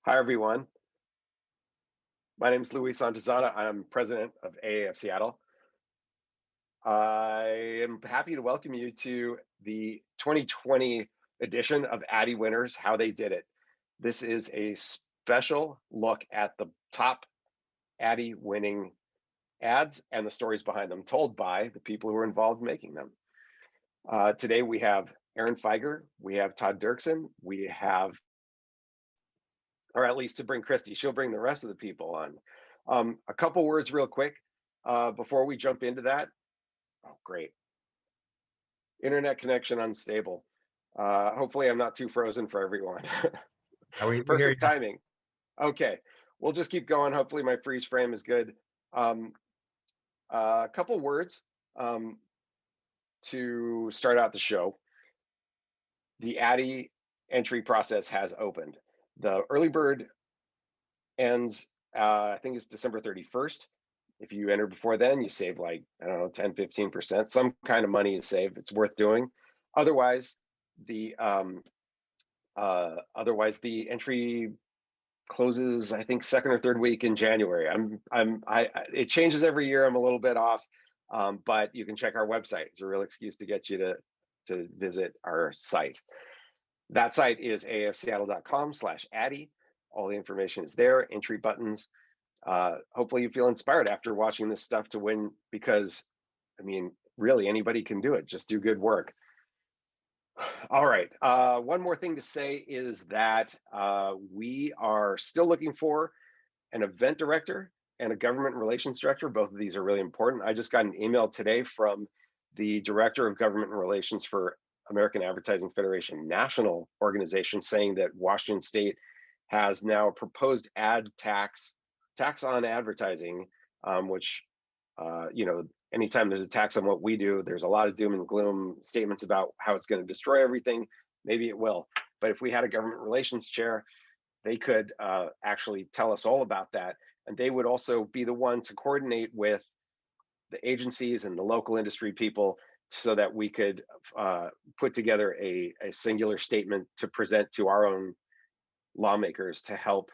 Hi, everyone. My name is Luis Antezana. I'm president of AAF Seattle. I am happy to welcome you to the 2020 edition of ADDY Winners, How They Did It. This is a special look at the top ADDY winning ads and the stories behind them, told by the people who were involved in making them. Today we have Aaron Feiger, we have Todd Derksen, we have, or at least to bring Christy, she'll bring the rest of the people on. A couple words real quick before we jump into that. Oh, great. Internet connection unstable. Hopefully I'm not too frozen for everyone. We hear you. Perfect timing. Okay, we'll just keep going. Hopefully my freeze frame is good. A couple words to start out the show. The ADDY entry process has opened. The early bird ends, I think it's December 31st. If you enter before then, you save like, I don't know, 10, 15%, some kind of money you save. It's worth doing. Otherwise, the entry closes, I think, second or third week in January. It changes every year. I'm a little bit off, but you can check our website. It's a real excuse to get you to visit our site. That site is afseattle.com/ADDY. All the information is there, entry buttons. Hopefully you feel inspired after watching this stuff to win, because, I mean, really anybody can do it. Just do good work. All right. One more thing to say is that we are still looking for an event director and a government relations director. Both of these are really important. I just got an email today from the director of government relations for American Advertising Federation National Organization saying that Washington State has now proposed tax on advertising, which, anytime there's a tax on what we do, there's a lot of doom and gloom statements about how it's going to destroy everything. Maybe it will. But if we had a government relations chair, they could actually tell us all about that. And they would also be the one to coordinate with the agencies and the local industry people so that we could put together a singular statement to present to our own lawmakers to help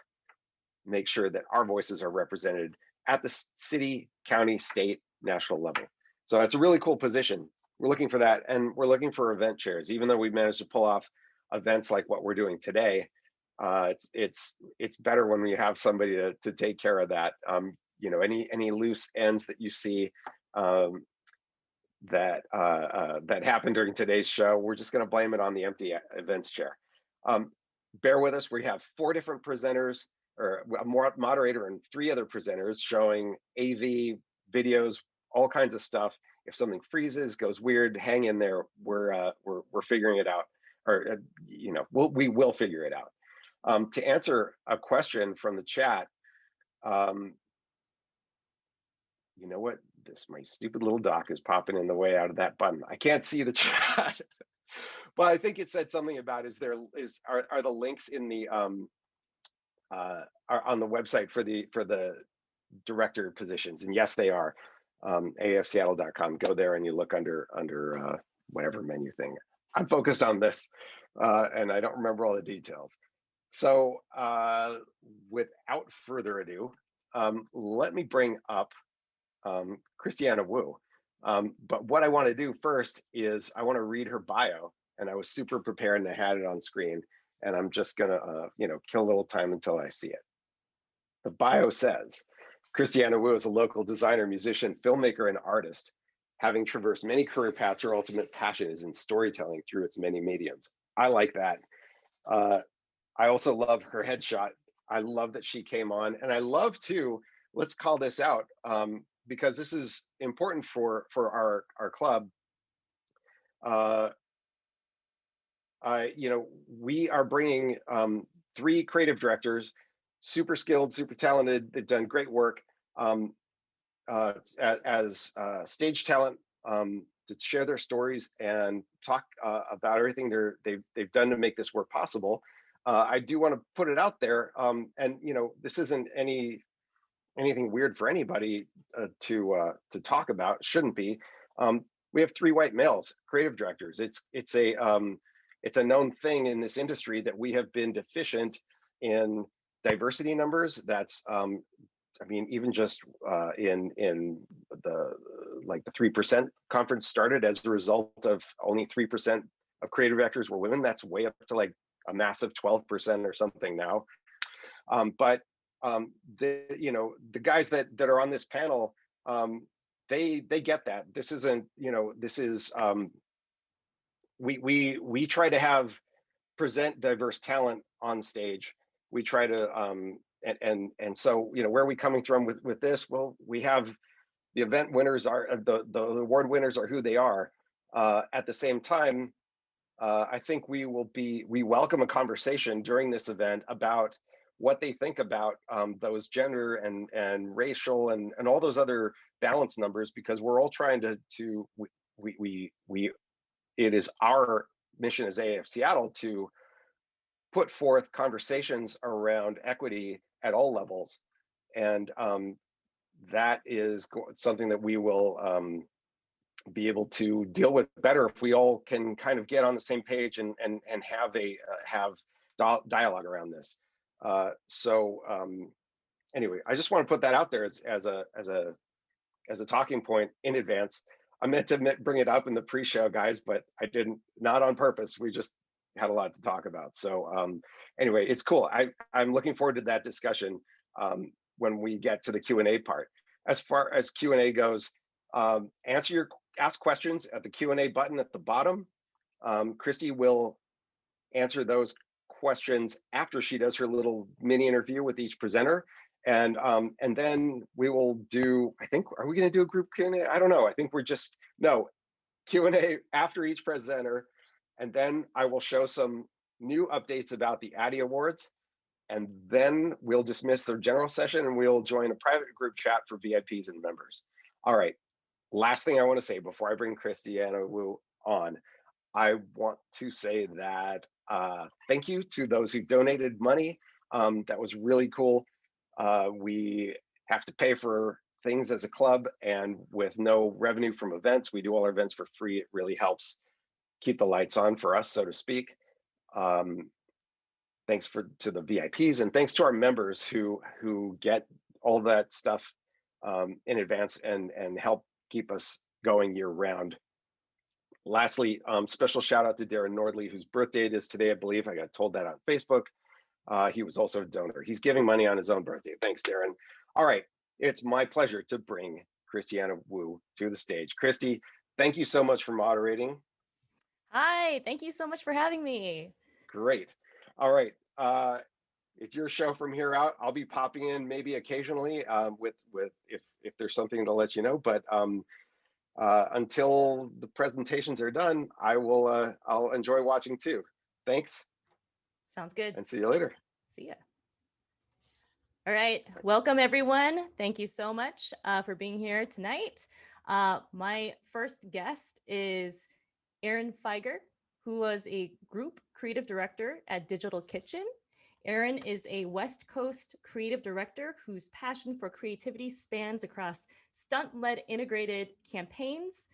make sure that our voices are represented at the city, county, state, national level. So it's a really cool position. We're looking for that, and we're looking for event chairs. Even though we've managed to pull off events like what we're doing today, it's better when we have somebody to take care of that. Any loose ends that you see that happened during today's show, we're just going to blame it on the empty events chair. Bear with us. We have 4 different presenters, or a moderator and 3 other presenters showing AV videos, all kinds of stuff. If something freezes, goes weird, hang in there. We're figuring it out, or we will figure it out. To answer a question from the chat, you know what? My stupid little dock is popping in the way out of that button. I can't see the chat. But I think it said something about are the links in the are on the website for the director positions, and yes, they are. afseattle.com. Go there and you look under whatever menu thing. I'm focused on this, and I don't remember all the details. So without further ado, let me bring up Christiana Wu. But what I want to do first is I want to read her bio, and I was super prepared and I had it on screen, and I'm just gonna kill a little time until I see it. The bio says, Christiana Wu is a local designer, musician, filmmaker, and artist. Having traversed many career paths, her ultimate passion is in storytelling through its many mediums. I like that. I also love her headshot. I love that she came on, and I love too, let's call this out, because this is important for our club. We are bringing 3 creative directors, super skilled, super talented. They've done great work as stage talent, to share their stories and talk about everything they've done to make this work possible. I do want to put it out there, and this isn't anything weird for anybody to talk about. Shouldn't be. We have 3 white males creative directors. It's a known thing in this industry that we have been deficient in diversity numbers. That's I mean, even just in the like the 3% conference started as a result of only 3% of creative directors were women. That's way up to like a massive 12% or something now. But the guys that are on this panel, they get that. This isn't, this is we try to present diverse talent on stage. We try to and so where are we coming from with this? Well, we have the event winners are the award winners are who they are. At the same time, I think we welcome a conversation during this event about what they think about those gender and racial and all those other balance numbers, because we're all trying to it is our mission as AAF Seattle to put forth conversations around equity at all levels, and that is something that we will be able to deal with better if we all can kind of get on the same page and have dialogue around this. Anyway, I just want to put that out there as a talking point in advance. I meant to bring it up in the pre-show, guys, but I didn't, not on purpose. We just had a lot to talk about. So anyway, it's cool. I'm looking forward to that discussion when we get to the Q&A part. As far as Q&A goes, ask questions at the Q&A button at the bottom. Christy will answer those questions after she does her little mini interview with each presenter. And then we will do, I think, are we going to do a group Q&A? I don't know. I think Q&A after each presenter. And then I will show some new updates about the ADDY Awards. And then we'll dismiss the general session and we'll join a private group chat for VIPs and members. All right. Last thing I want to say before I bring Christiana Wu on, I want to say that thank you to those who donated money. That was really cool. We have to pay for things as a club, and with no revenue from events, we do all our events for free. It really helps keep the lights on for us, so to speak. Thanks to the VIPs, and thanks to our members who get all that stuff in advance and help keep us going year round. Lastly, special shout out to Darren Nordley, whose birthday it is today, I believe. I got told that on Facebook. He was also a donor. He's giving money on his own birthday. Thanks, Darren. All right, it's my pleasure to bring Christiana Wu to the stage. Christy, thank you so much for moderating. Hi, thank you so much for having me. Great. All right, it's your show from here out. I'll be popping in maybe occasionally with if there's something to let you know, but until the presentations are done, I'll enjoy watching too. Thanks. Sounds good. And see you later. See ya. All right, welcome everyone. Thank you so much for being here tonight. My first guest is Aaron Feiger, who was a group creative director at Digital Kitchen. Aaron is a West Coast creative director whose passion for creativity spans across stunt-led integrated campaigns,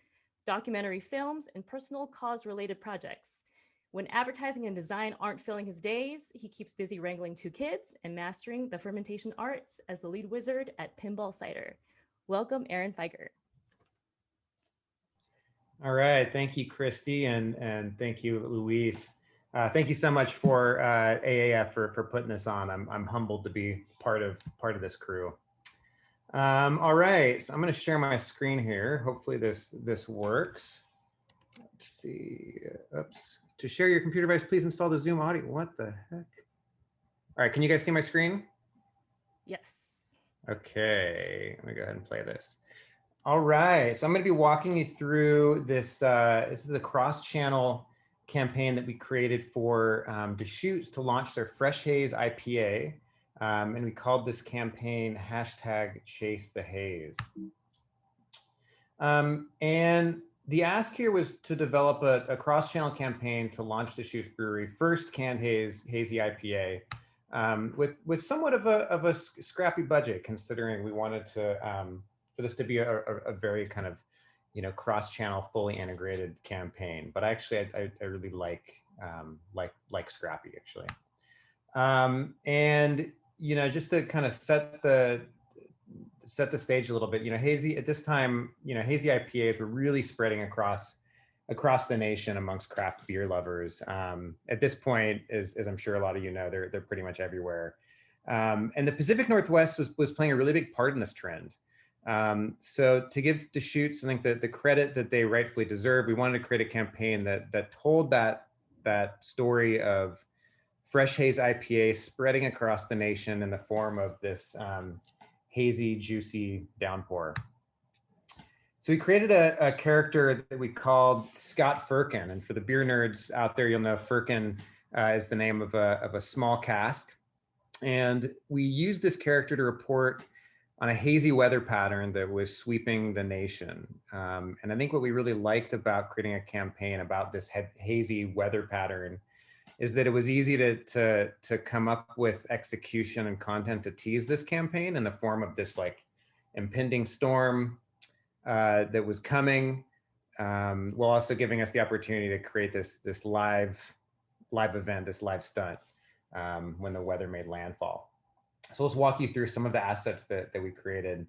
documentary films, and personal cause-related projects. When advertising and design aren't filling his days, he keeps busy wrangling 2 kids and mastering the fermentation arts as the lead wizard at Pinball Cider. Welcome, Aaron Feiger. All right, thank you, Christy, and thank you, Luis. Thank you so much for AAF for putting this on. I'm humbled to be part of this crew. All right, so I'm going to share my screen here. Hopefully this works. Let's see. Oops. To share your computer device, please install the Zoom audio. What the heck? All right, can you guys see my screen? Yes. Okay, let me go ahead and play this. All right, so I'm going to be walking you through this. This is a cross-channel campaign that we created for Deschutes to launch their Fresh Haze IPA, and we called this campaign #ChaseTheHaze. And the ask here was to develop a cross-channel campaign to launch Deschutes Brewery first canned hazy IPA, with somewhat of a scrappy budget, considering we wanted to for this to be a very kind of cross-channel, fully integrated campaign. But actually, I really like scrappy actually. And just to kind of set the stage a little bit, hazy at this time, hazy IPAs were really spreading across the nation amongst craft beer lovers. At this point, as I'm sure a lot of they're pretty much everywhere. And the Pacific Northwest was playing a really big part in this trend. So to give Deschutes, I think that the credit that they rightfully deserve, we wanted to create a campaign that told that story of fresh haze IPA spreading across the nation in the form of this hazy, juicy downpour. So we created a character that we called Scott Firkin. And for the beer nerds out there, you'll know Firkin is the name of a small cask. And we used this character to report on a hazy weather pattern that was sweeping the nation. And I think what we really liked about creating a campaign about this hazy weather pattern is that it was easy to come up with execution and content to tease this campaign in the form of this like impending storm that was coming, while also giving us the opportunity to create this live event, this live stunt when the weather made landfall. So let's walk you through some of the assets that we created.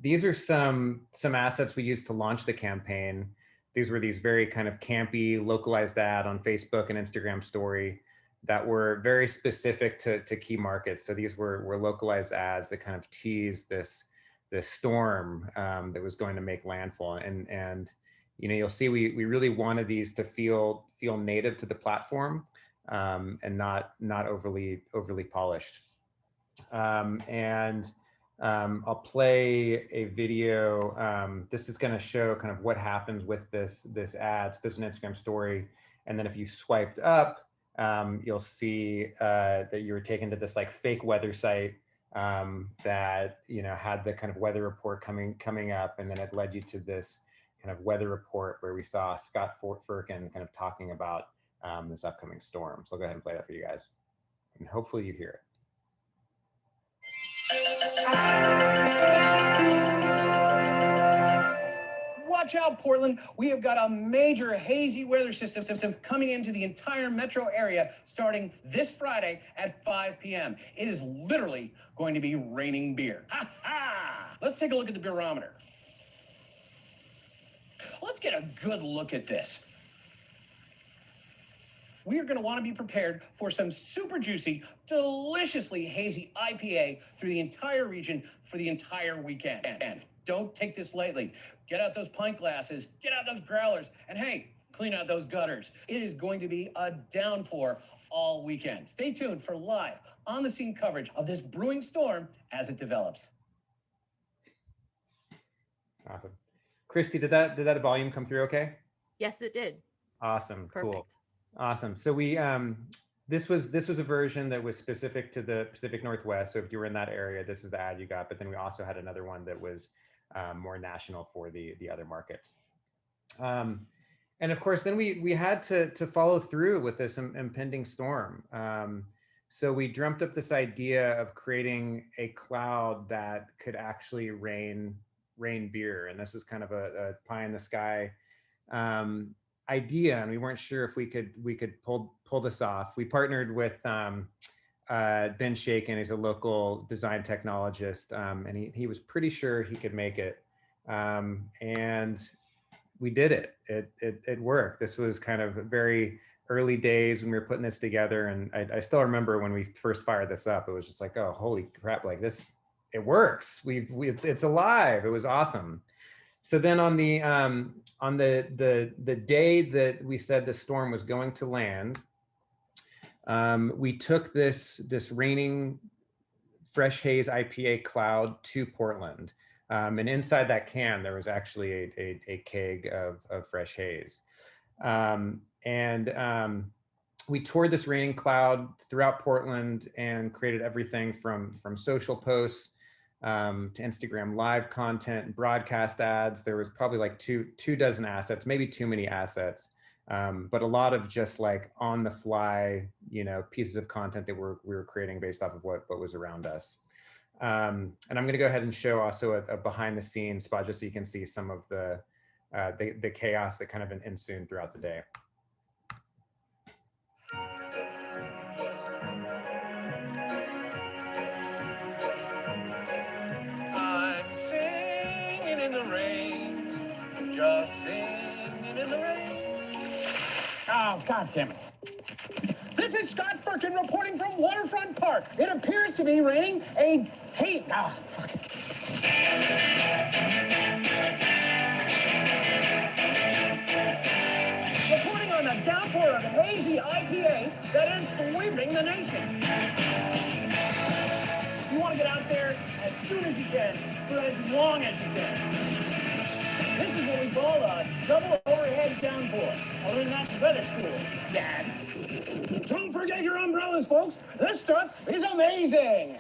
These are some assets we used to launch the campaign. These were these very kind of campy, localized ad on Facebook and Instagram story that were very specific to key markets. So these were localized ads that kind of teased this storm that was going to make landfall. And you'll see we really wanted these to feel native to the platform and not overly polished. I'll play a video. This is going to show kind of what happens with this ad. So there's an Instagram story, and then if you swiped up, you'll see that you were taken to this like fake weather site that had the kind of weather report coming up, and then it led you to this kind of weather report where we saw Scott Firkin kind of talking about this upcoming storm. So I'll go ahead and play that for you guys, and hopefully you hear it. Watch out, Portland. We have got a major hazy weather system coming into the entire metro area starting this Friday at 5 p.m. It is literally going to be raining beer. Ha ha! Let's take a look at the barometer. Let's get a good look at this. We are going to want to be prepared for some super juicy, deliciously hazy IPA through the entire region for the entire weekend. And don't take this lightly. Get out those pint glasses, get out those growlers, and hey, clean out those gutters. It is going to be a downpour all weekend. Stay tuned for live, on-the-scene coverage of this brewing storm as it develops. Awesome. Christy, did that volume come through okay? Yes, it did. Awesome. Perfect. Cool. Awesome. So we this was a version that was specific to the Pacific Northwest. So if you were in that area, this is the ad you got. But then we also had another one that was more national for the other markets. And of course, then we had to follow through with this impending storm. So we dreamt up this idea of creating a cloud that could actually rain beer, and this was kind of a pie in the sky idea, and we weren't sure if we could pull this off. We partnered with Ben Shaken. He's a local design technologist, and he was pretty sure he could make it, and we did it. It worked. This was kind of very early days when we were putting this together, and I still remember when we first fired this up. It was just like, oh, holy crap! Like this, it works. It's alive. It was awesome. So then on the day that we said the storm was going to land, we took this raining fresh haze IPA cloud to Portland, and inside that can there was actually a keg of fresh haze, and we toured this raining cloud throughout Portland and created everything from social posts to Instagram live content, broadcast ads. There was probably like two dozen assets, maybe too many assets, but a lot of just like on the fly, pieces of content that we were creating based off of what was around us. And I'm going to go ahead and show also a behind the scenes spot just so you can see some of the chaos that kind of ensued throughout the day. Oh, God damn it. This is Scott Firkin reporting from Waterfront Park. It appears to be raining a hate. Ah, fuck it. Reporting on a downpour of hazy IPA that is sweeping the nation. You want to get out there as soon as you can for as long as you can. This is what we call a double overhead downpour. I learned that in weather school, Dad. Don't forget your umbrellas, folks. This stuff is amazing.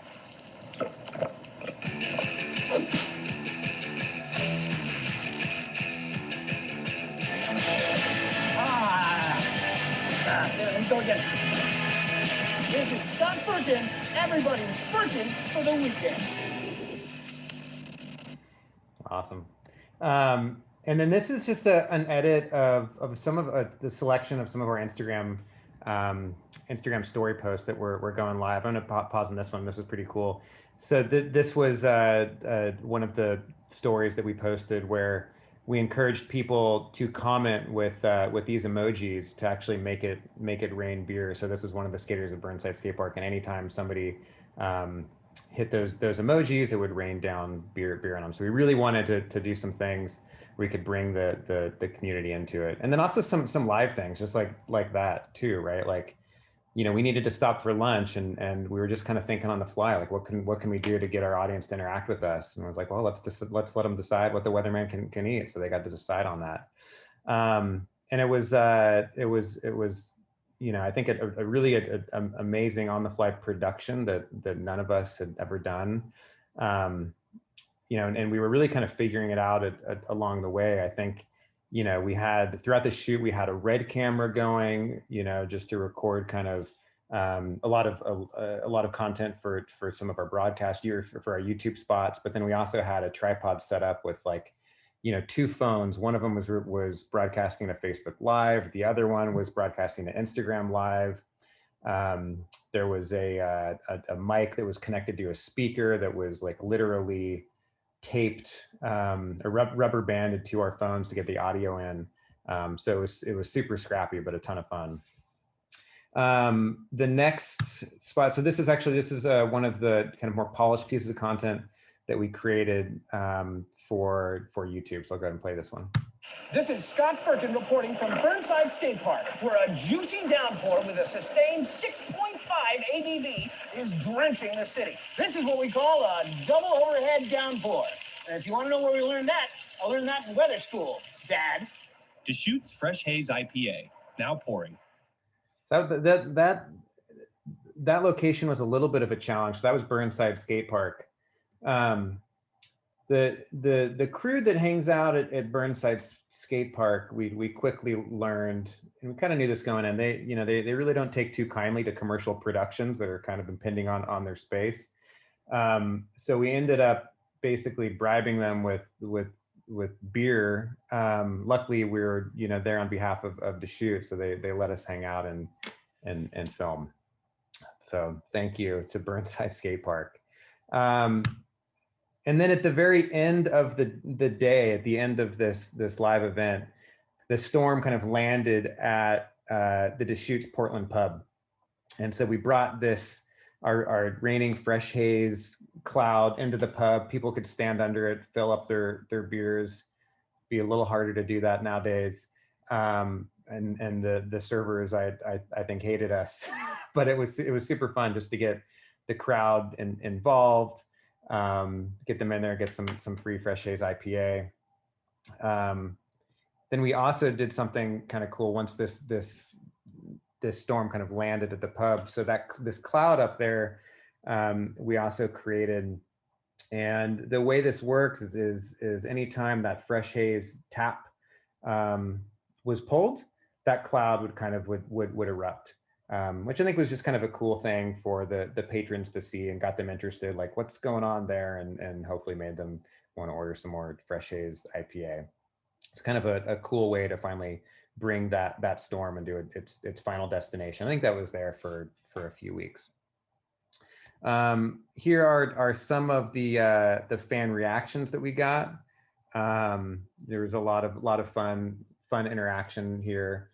Let's go again. This is Scott Firkin. Everybody's Firkin for the weekend. Awesome. And then this is just an edit of some of the selection of some of our Instagram story posts that we're going live. I'm going to pause on this one. This is pretty cool. So this was one of the stories that we posted where we encouraged people to comment with these emojis to actually make it rain beer. So this was one of the skaters at Burnside Skate Park, and anytime somebody hit those emojis, it would rain down beer on them. So we really wanted to do some things where we could bring the community into it, and then also some live things, just like that too, right? Like, you know, we needed to stop for lunch, and we were just kind of thinking on the fly, like what can we do to get our audience to interact with us? And I was like, well, let's let them decide what the weatherman can eat. So they got to decide on that, and it was you know, I think a really amazing on the fly production that none of us had ever done. You know, and we were really kind of figuring it out along the way. I think, you know, we had throughout the shoot, we had a red camera going, you know, just to record kind of a lot of content for some of our broadcast for our YouTube spots. But then we also had a tripod set up with, like, you know, 2 phones. One of them was broadcasting to Facebook Live. The other one was broadcasting to Instagram Live. There was a mic that was connected to a speaker that was like literally taped or rubber banded to our phones to get the audio in. So it was super scrappy, but a ton of fun. The next spot, so this is one of the kind of more polished pieces of content that we created for YouTube. So I'll go ahead and play this one. This is Scott Firkin reporting from Burnside Skate Park, where a juicy downpour with a sustained 6.5 ABV is drenching the city. This is what we call a double overhead downpour. And if you want to know where we learned that, I learned that in weather school, Dad. Deschutes Fresh Haze IPA, now pouring. So that location was a little bit of a challenge. So that was Burnside Skate Park. The crew that hangs out at Burnside Skate Park, we quickly learned, and we kind of knew this going in, they really don't take too kindly to commercial productions that are kind of impinging on their space. So we ended up basically bribing them with beer. Luckily we were, you know, there on behalf of Deschutes, so they let us hang out and film. So thank you to Burnside Skate Park. And then at the very end of the day, at the end of this live event, the storm kind of landed at the Deschutes Portland pub. And so we brought our raining fresh haze cloud into the pub. People could stand under it, fill up their beers. Be a little harder to do that nowadays. And the servers, I think, hated us, but it was super fun just to get the crowd involved. Get them in there, get some free fresh haze IPA. Then we also did something kind of cool once this storm kind of landed at the pub. So that this cloud up there, we also created, and the way this works is anytime that fresh haze tap was pulled, that cloud would erupt. Which I think was just kind of a cool thing for the patrons to see, and got them interested, like what's going on there, and hopefully made them want to order some more fresh haze IPA. It's kind of a cool way to finally bring that storm into its final destination. I think that was there for a few weeks. Here are some of the fan reactions that we got. There was a lot of fun interaction here.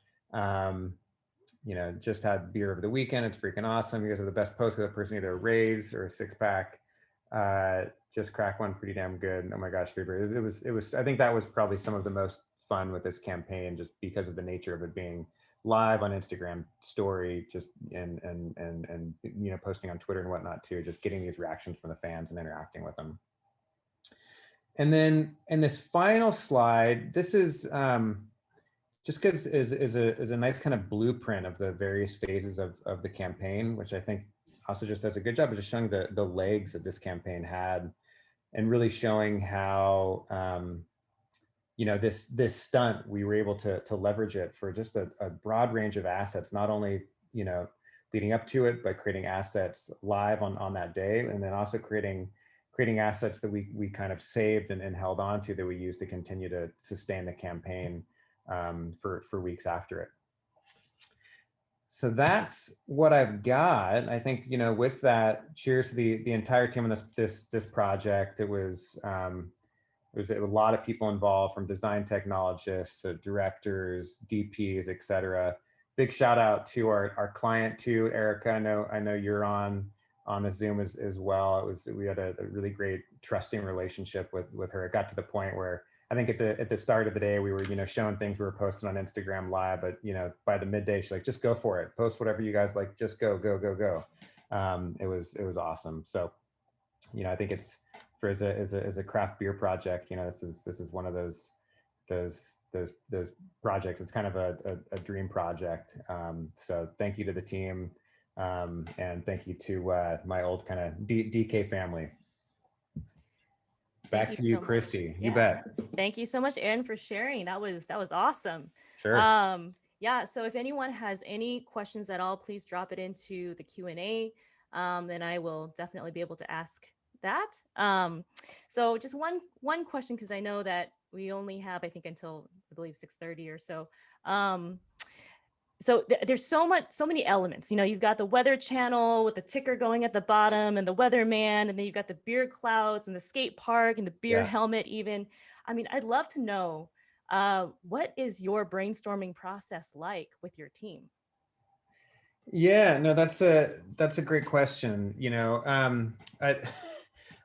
just had beer over the weekend. It's freaking awesome. You guys are the best post with a person, either a raise or a 6-pack. Just crack one pretty damn good. Oh my gosh, Feiger. It was, I think that was probably some of the most fun with this campaign, just because of the nature of it being live on Instagram story, just and posting on Twitter and whatnot too, just getting these reactions from the fans and interacting with them. And then in this final slide, this is just because is a nice kind of blueprint of the various phases of the campaign, which I think also just does a good job of just showing the legs that this campaign had, and really showing how this stunt, we were able to leverage it for just a broad range of assets, not only leading up to it, but creating assets live on that day, and then also creating assets that we kind of saved and held on to, that we used to continue to sustain the campaign for weeks after it. So that's what I've got. I think, with that, cheers to the entire team on this project. It was a lot of people involved, from design technologists to directors, DPs, etc. Big shout out to our client too, Erica. I know you're on the Zoom as well. We had a really great trusting relationship with her. It got to the point where I think at the start of the day, we were showing things we were posting on Instagram Live, but by the midday, she's like, just go for it, post whatever you guys like, just go. It was awesome. So I think it's, for as a craft beer project, this is one of those projects. It's kind of a dream project. So thank you to the team, and thank you to my old kind of DK family. Back to you, Christy. You bet. Thank you so much, Aaron, for sharing. That was awesome. Sure. Yeah. So if anyone has any questions at all, please drop it into the Q&A, and I will definitely be able to ask that. So just one question, because I know that we only have, I think, until I believe 6:30 or so. So there's so many elements. You've got the weather channel with the ticker going at the bottom, and the weatherman, and then you've got the beer clouds and the skate park and the beer helmet even. I mean, I'd love to know, what is your brainstorming process like with your team? Yeah, no, that's a great question.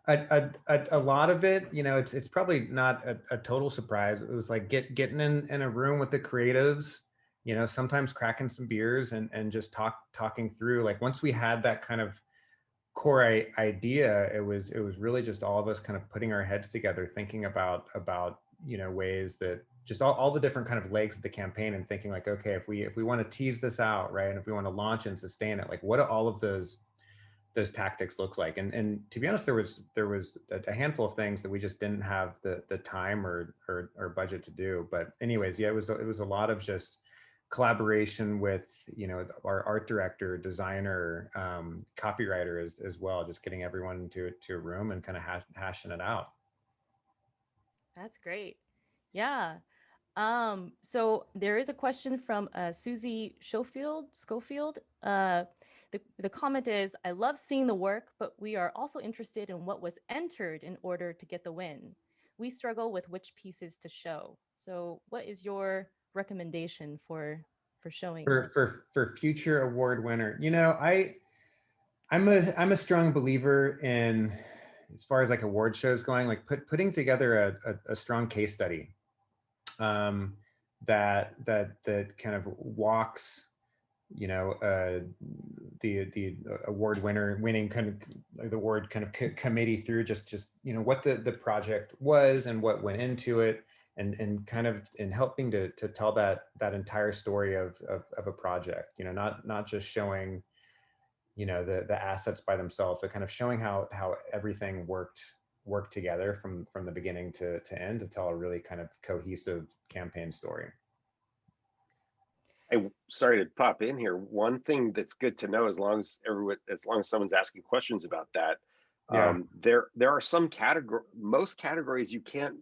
A lot of it, it's probably not a total surprise. It was like getting in a room with the creatives, sometimes cracking some beers and just talking through. Like, once we had that kind of core idea, it was really just all of us kind of putting our heads together, thinking about ways that just all the different kind of legs of the campaign, and thinking like, okay, if we want to tease this out, right, and if we want to launch and sustain it, like, what do all of those tactics looks like? And to be honest, there was a handful of things that we just didn't have the time or budget to do. But anyways, yeah, it was a lot of just collaboration with our art director, designer, copywriter as well, just getting everyone to a room and kind of hashing it out. That's great. Yeah. So there is a question from Susie Schofield. The comment is, I love seeing the work, but we are also interested in what was entered in order to get the win. We struggle with which pieces to show. So what is your recommendation for showing? For future award winner? I'm a strong believer in, as far as like award shows going, like putting together a strong case study that kind of walks the award winning kind of the award kind of committee through just what the project was and what went into it, and kind of in helping to tell that entire story of a project, not just showing the assets by themselves, but kind of showing how everything worked together from the beginning to end, to tell a really kind of cohesive campaign story. Hey, sorry to pop in here. One thing that's good to know, as long as someone's asking questions about that, there are some most categories you can't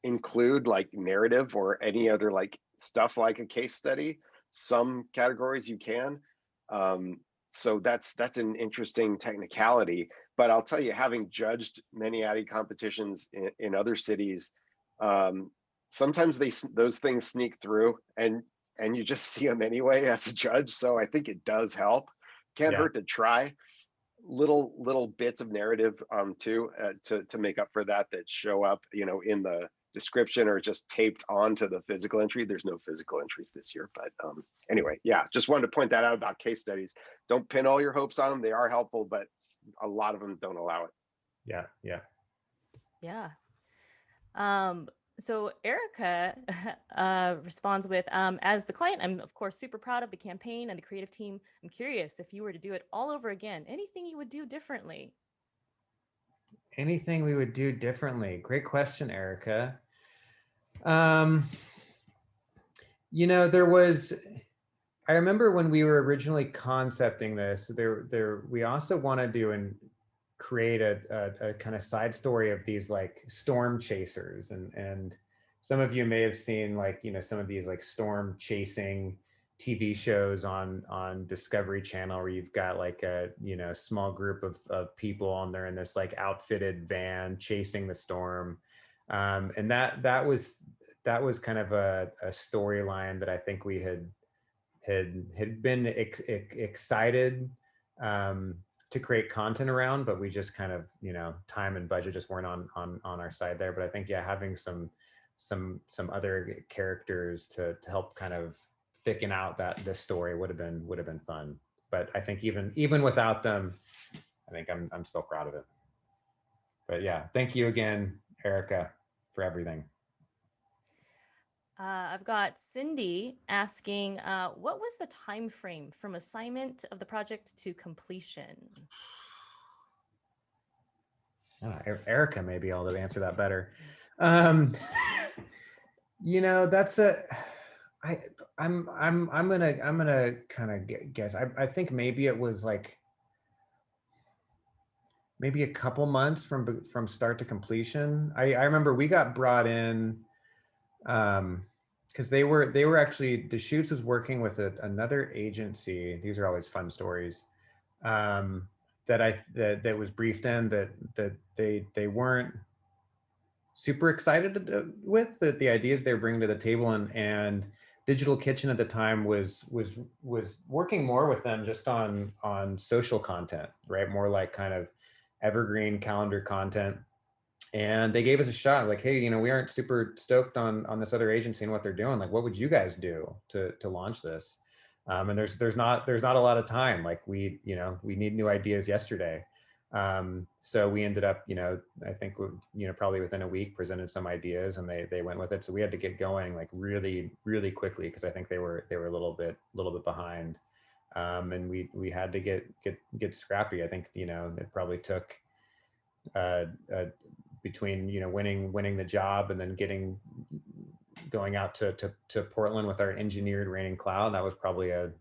include, like narrative or any other like stuff like a case study. Some categories you can. So that's an interesting technicality. But I'll tell you, having judged many ADDY competitions in other cities, sometimes those things sneak through, and and you just see them anyway as a judge. So I think it does help. Can't Yeah. hurt to try. Little bits of narrative too to make up for that show up, you know, in the description or just taped onto the physical entry. There's no physical entries this year, but anyway, yeah, just wanted to point that out about case studies. Don't pin all your hopes on them. They are helpful, but a lot of them don't allow it. Yeah. So Erica responds with, as the client, I'm of course super proud of the campaign and the creative team. I'm curious if you were to do it all over again, anything you would do differently? Anything we would do differently? Great question, Erica. You know, I remember when we were originally concepting this, we also wanted to create a kind of side story of these like storm chasers, and some of you may have seen, like, you know, some of these like storm chasing TV shows on Discovery Channel, where you've got like a, you know, small group of people on there in this like outfitted van chasing the storm, and that was kind of a storyline that I think we had been excited to create content around, but we just kind of, you know, time and budget just weren't on our side there. But I think, yeah, having some other characters to help kind of thicken out this story would have been fun. But I think even without them, I think I'm still proud of it. But yeah, thank you again, Erica, for everything. I've got Cindy asking, what was the time frame from assignment of the project to completion? Erica may be able to answer that better. You know, that's I'm gonna kind of guess. I think maybe it was like maybe a couple months from start to completion. I remember we got brought in because they were actually, Deschutes was working with another agency. These are always fun stories. That was briefed in that they weren't super excited with the ideas they were bringing to the table, and Digital Kitchen at the time was working more with them just on social content, right? More like kind of evergreen calendar content. And they gave us a shot, like, hey, you know, we aren't super stoked on this other agency and what they're doing. Like, what would you guys do to launch this? And there's not a lot of time. Like, we need new ideas yesterday. So we ended up, you know, I think, you know, probably within a week presented some ideas, and they went with it. So we had to get going like really, really quickly, because I think they were a little bit behind. And we had to get scrappy. I think, you know, it probably took between, you know, winning the job and then going out to Portland with our engineered raining cloud. That was probably a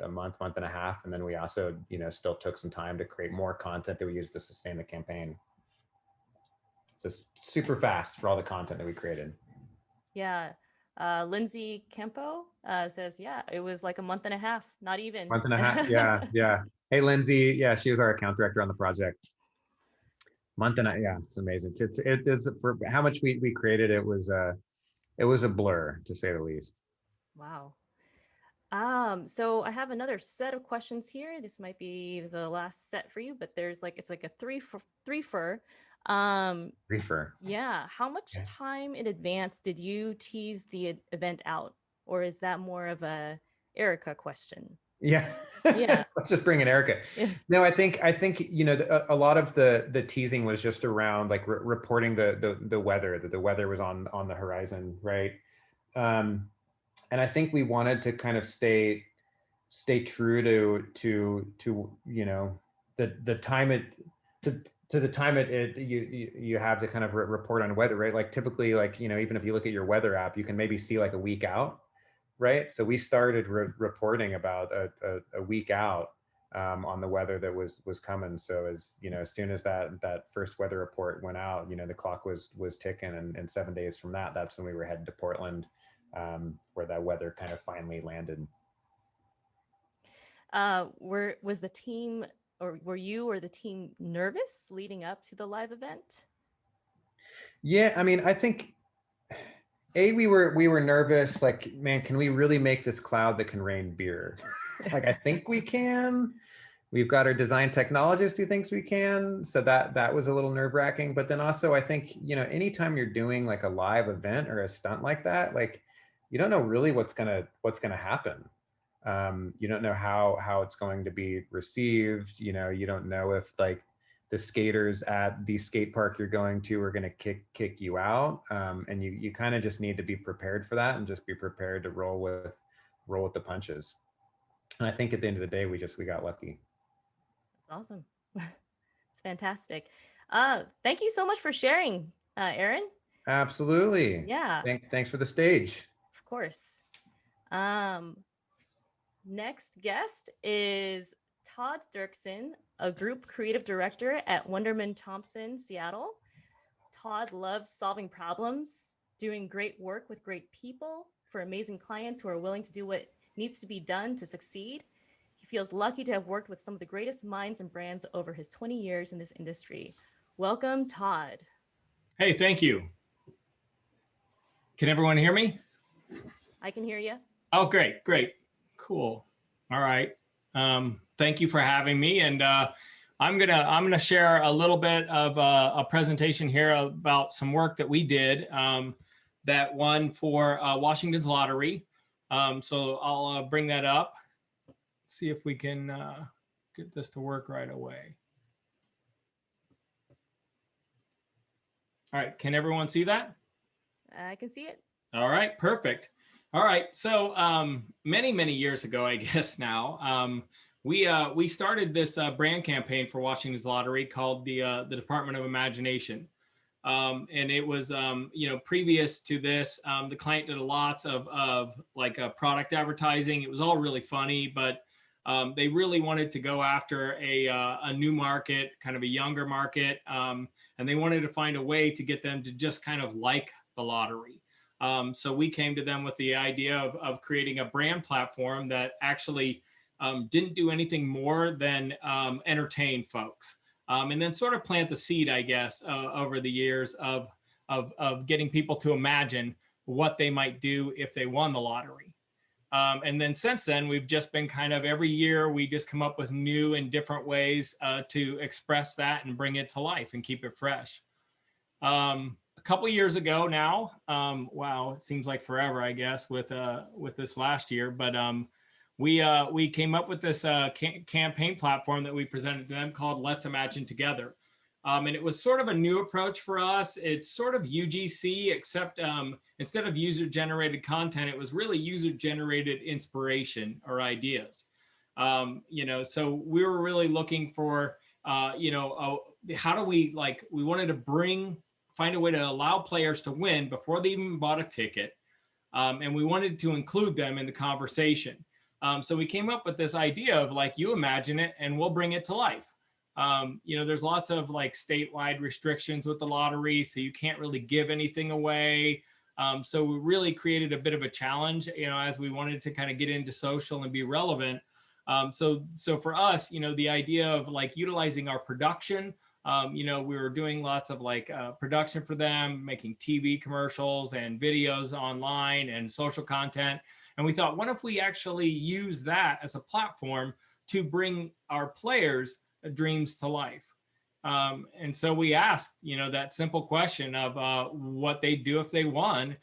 month and a half. And then we also, you know, still took some time to create more content that we used to sustain the campaign. So it's super fast for all the content that we created. Yeah. Lindsay Kempo says, yeah, it was like a month and a half, not even. Month and a half. Yeah. Hey, Lindsay. Yeah, she was our account director on the project. Month and a, yeah, it's amazing. It's for how much we created. It was a blur, to say the least. Wow. So I have another set of questions here. This might be the last set for you, but it's like a three-fer. Reefer. Yeah. How much time in advance did you tease the event out, or is that more of a Erica question? Yeah. Yeah. Let's just bring in Erica. Yeah. No, I think, you know, a lot of the teasing was just around like reporting the weather, that the weather was on the horizon, right? And I think we wanted to kind of stay true to you know, the time you have to kind of report on weather, right? Like typically, like, you know, even if you look at your weather app, you can maybe see like a week out, right? So we started reporting about a week out on the weather that was coming. So as you know, as soon as that first weather report went out, you know, the clock was ticking, and 7 days from that's when we were headed to Portland, where that weather kind of finally landed. Was the team, or were you or the team nervous leading up to the live event? Yeah, I mean, I think we were nervous, like, man, can we really make this cloud that can rain beer? Like, I think we can. We've got our design technologist who thinks we can. So that was a little nerve-wracking. But then also I think, you know, anytime you're doing like a live event or a stunt like that, like you don't know really what's gonna happen. You don't know how it's going to be received. You know, you don't know if like the skaters at the skate park you're going to are going to kick you out. And you kind of just need to be prepared for that and just be prepared to roll with the punches. And I think at the end of the day, we got lucky. That's awesome. It's fantastic. Thank you so much for sharing, Aaron. Absolutely. Yeah. Thanks for the stage. Of course. Next guest is Todd Derksen, a group creative director at Wunderman, Thompson, Seattle. Todd loves solving problems, doing great work with great people for amazing clients who are willing to do what needs to be done to succeed. He feels lucky to have worked with some of the greatest minds and brands over his 20 years in this industry. Welcome, Todd. Hey, thank you. Can everyone hear me? I can hear you. Oh, great. Cool. All right. Thank you for having me. And I'm gonna share a little bit of a presentation here about some work that we did that won for Washington's lottery. So I'll bring that up. See if we can get this to work right away. All right, can everyone see that? I can see it. All right, perfect. All right, so many years ago, I guess now, we started this brand campaign for Washington's lottery called the Department of Imagination. And it was, you know, previous to this, the client did lots of like product advertising. It was all really funny, but they really wanted to go after a new market, kind of a younger market. And they wanted to find a way to get them to just kind of like the lottery. So we came to them with the idea of creating a brand platform that actually didn't do anything more than entertain folks. And then sort of plant the seed, I guess, over the years of getting people to imagine what they might do if they won the lottery. And then since then, we've just been kind of every year, we just come up with new and different ways to express that and bring it to life and keep it fresh. A couple of years ago now, wow, it seems like forever, I guess, with this last year, but we came up with this campaign platform that we presented to them called Let's Imagine Together. And it was sort of a new approach for us. It's sort of UGC, except instead of user-generated content, it was really user-generated inspiration or ideas. You know, so we were really looking for, you know, how do we, like, we wanted to find a way to allow players to win before they even bought a ticket. And we wanted to include them in the conversation. So we came up with this idea of like, you imagine it and we'll bring it to life. You know, there's lots of like statewide restrictions with the lottery, so you can't really give anything away. So we really created a bit of a challenge, you know, as we wanted to kind of get into social and be relevant. So for us, you know, the idea of like utilizing our production, you know, we were doing lots of like production for them, making TV commercials and videos online and social content. And we thought, what if we actually use that as a platform to bring our players' dreams to life? And so we asked, you know, that simple question of what they'd do if they won,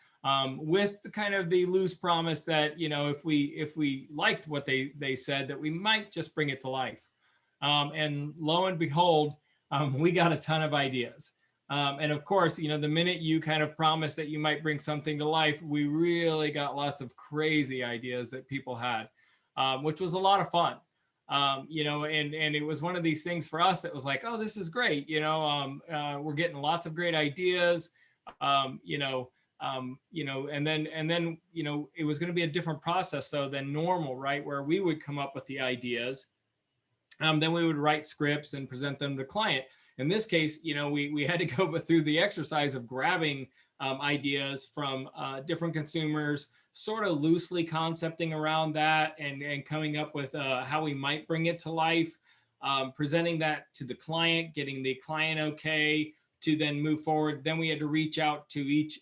with kind of the loose promise that, you know, if we liked what they said, that we might just bring it to life. And lo and behold, we got a ton of ideas. And of course, you know, the minute you kind of promised that you might bring something to life, we really got lots of crazy ideas that people had, which was a lot of fun. You know, and it was one of these things for us that was like, oh, this is great. You know, we're getting lots of great ideas, you know, and then, you know, it was going to be a different process though than normal, right? Where we would come up with the ideas. Then we would write scripts and present them to the client. In this case, you know, we had to go through the exercise of grabbing ideas from different consumers, sort of loosely concepting around that and coming up with how we might bring it to life, presenting that to the client, getting the client okay, to then move forward. Then we had to reach out to each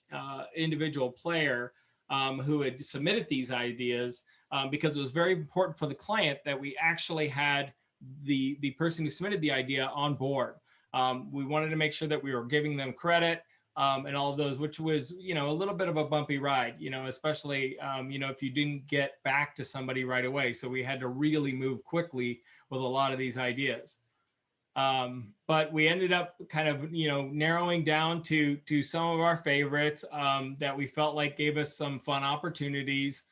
individual player who had submitted these ideas, because it was very important for the client that we actually had the person who submitted the idea on board. We wanted to make sure that we were giving them credit and all of those, which was, you know, a little bit of a bumpy ride, you know, especially, you know, if you didn't get back to somebody right away. So we had to really move quickly with a lot of these ideas. But we ended up kind of, you know, narrowing down to some of our favorites that we felt like gave us some fun opportunities,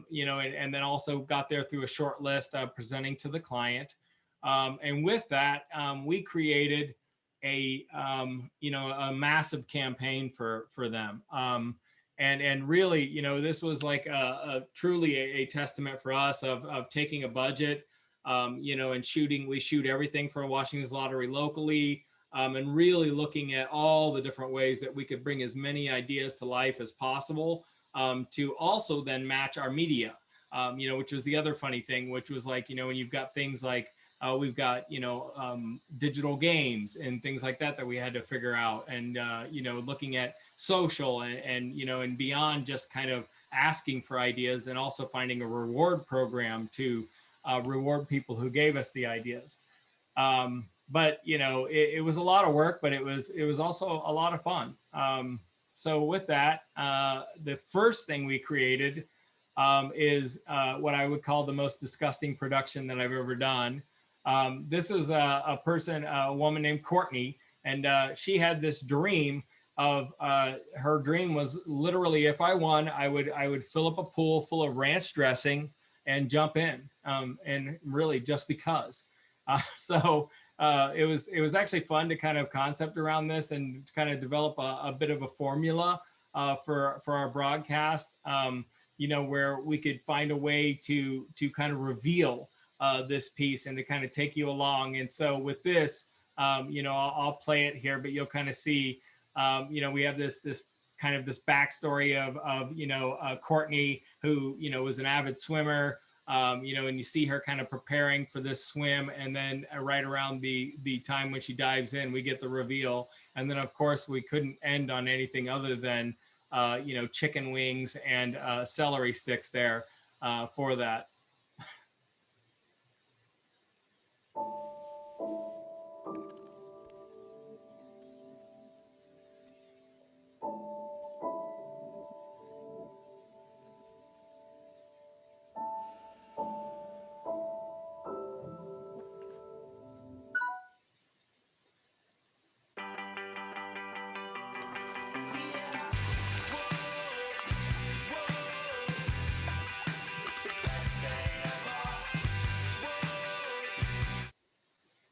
you know, and then also got there through a short list presenting to the client. And with that, we created a, you know, a massive campaign for them. And really, you know, this was like truly a testament for us of taking a budget, you know, and we shoot everything for Washington's Lottery locally, and really looking at all the different ways that we could bring as many ideas to life as possible, to also then match our media, you know, which was the other funny thing, which was like, you know, when you've got things like, we've got, you know, digital games and things like that that we had to figure out, and, you know, looking at social and, you know, and beyond just kind of asking for ideas, and also finding a reward program to reward people who gave us the ideas. But, you know, it was a lot of work, but it was also a lot of fun. So with that, the first thing we created is what I would call the most disgusting production that I've ever done. This is a woman named Courtney, and she had this dream of, her dream was literally, if I won, I would fill up a pool full of ranch dressing and jump in, and really just because. So it was actually fun to kind of concept around this and kind of develop a bit of a formula for our broadcast, you know, where we could find a way to kind of reveal this piece and to kind of take you along. And so with this, you know, I'll play it here, but you'll kind of see, you know, we have this kind of this backstory of you know, Courtney, who, you know, was an avid swimmer, you know, and you see her kind of preparing for this swim, and then right around the time when she dives in, we get the reveal. And then of course we couldn't end on anything other than you know, chicken wings and celery sticks there for that.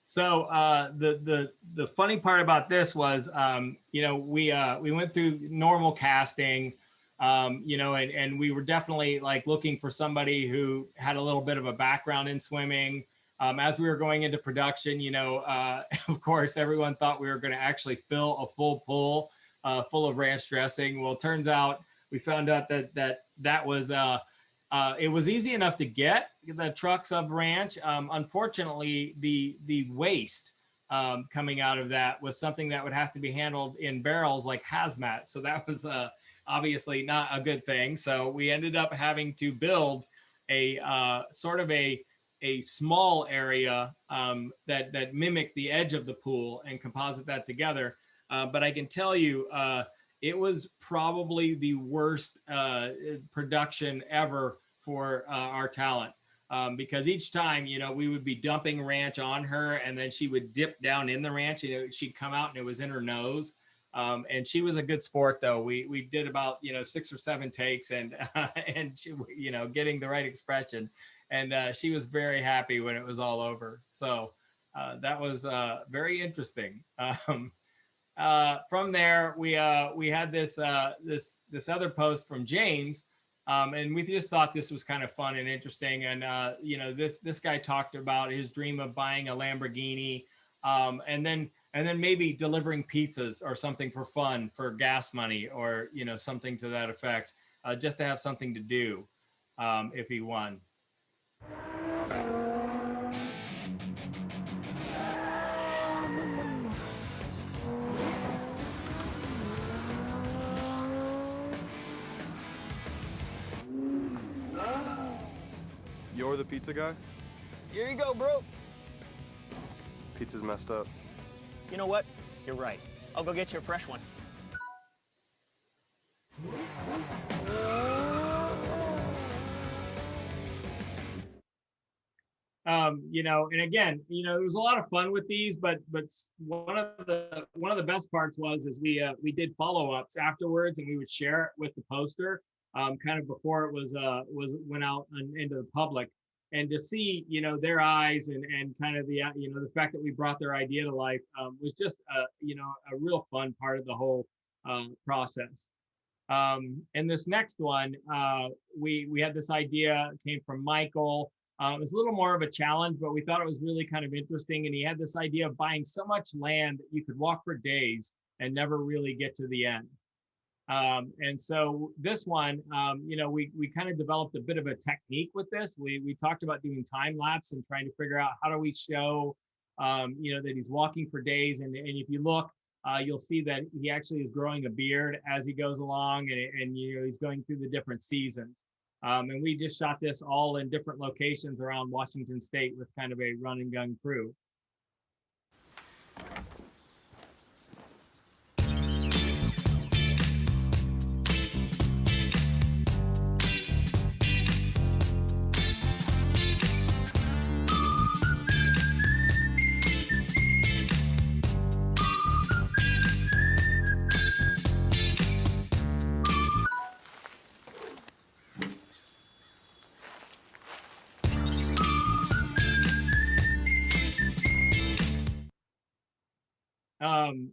So the funny part about this was, you know, we went through normal casting, you know, and we were definitely like looking for somebody who had a little bit of a background in swimming. As we were going into production, you know, of course, everyone thought we were going to actually fill a full pool full of ranch dressing. Well, it turns out we found out that was it was easy enough to get the trucks of ranch. Unfortunately, the waste coming out of that was something that would have to be handled in barrels like hazmat. So that was obviously not a good thing. So we ended up having to build a sort of a small area that mimicked the edge of the pool and composite that together. But I can tell you, it was probably the worst production ever for our talent, because each time, you know, we would be dumping ranch on her, and then she would dip down in the ranch. You know, she'd come out and it was in her nose. And she was a good sport, though. We did about, you know, 6 or 7 takes, and she, you know, getting the right expression, and she was very happy when it was all over. So that was very interesting. From there, we had this other post from James, and we just thought this was kind of fun and interesting. And you know, this guy talked about his dream of buying a Lamborghini, and then maybe delivering pizzas or something for fun, for gas money, or, you know, something to that effect, just to have something to do if he won. You're the pizza guy? Here you go, bro. Pizza's messed up. You know what? You're right. I'll go get you a fresh one. And again, there was a lot of fun with these, but one of the best parts is we did follow-ups afterwards, and we would share it with the poster, kind of before it went out into the public, and to see their eyes and kind of the fact that we brought their idea to life was just a real fun part of the whole process. And this next one, we had this idea, came from Michael. It was a little more of a challenge, but we thought it was really kind of interesting. And he had this idea of buying so much land that you could walk for days and never really get to the end. And so this one, we kind of developed a bit of a technique with this. We talked about doing time lapse and trying to figure out how do we show, that he's walking for days. And if you look, you'll see that he actually is growing a beard as he goes along, and he's going through the different seasons. And we just shot this all in different locations around Washington State with kind of a run and gun crew.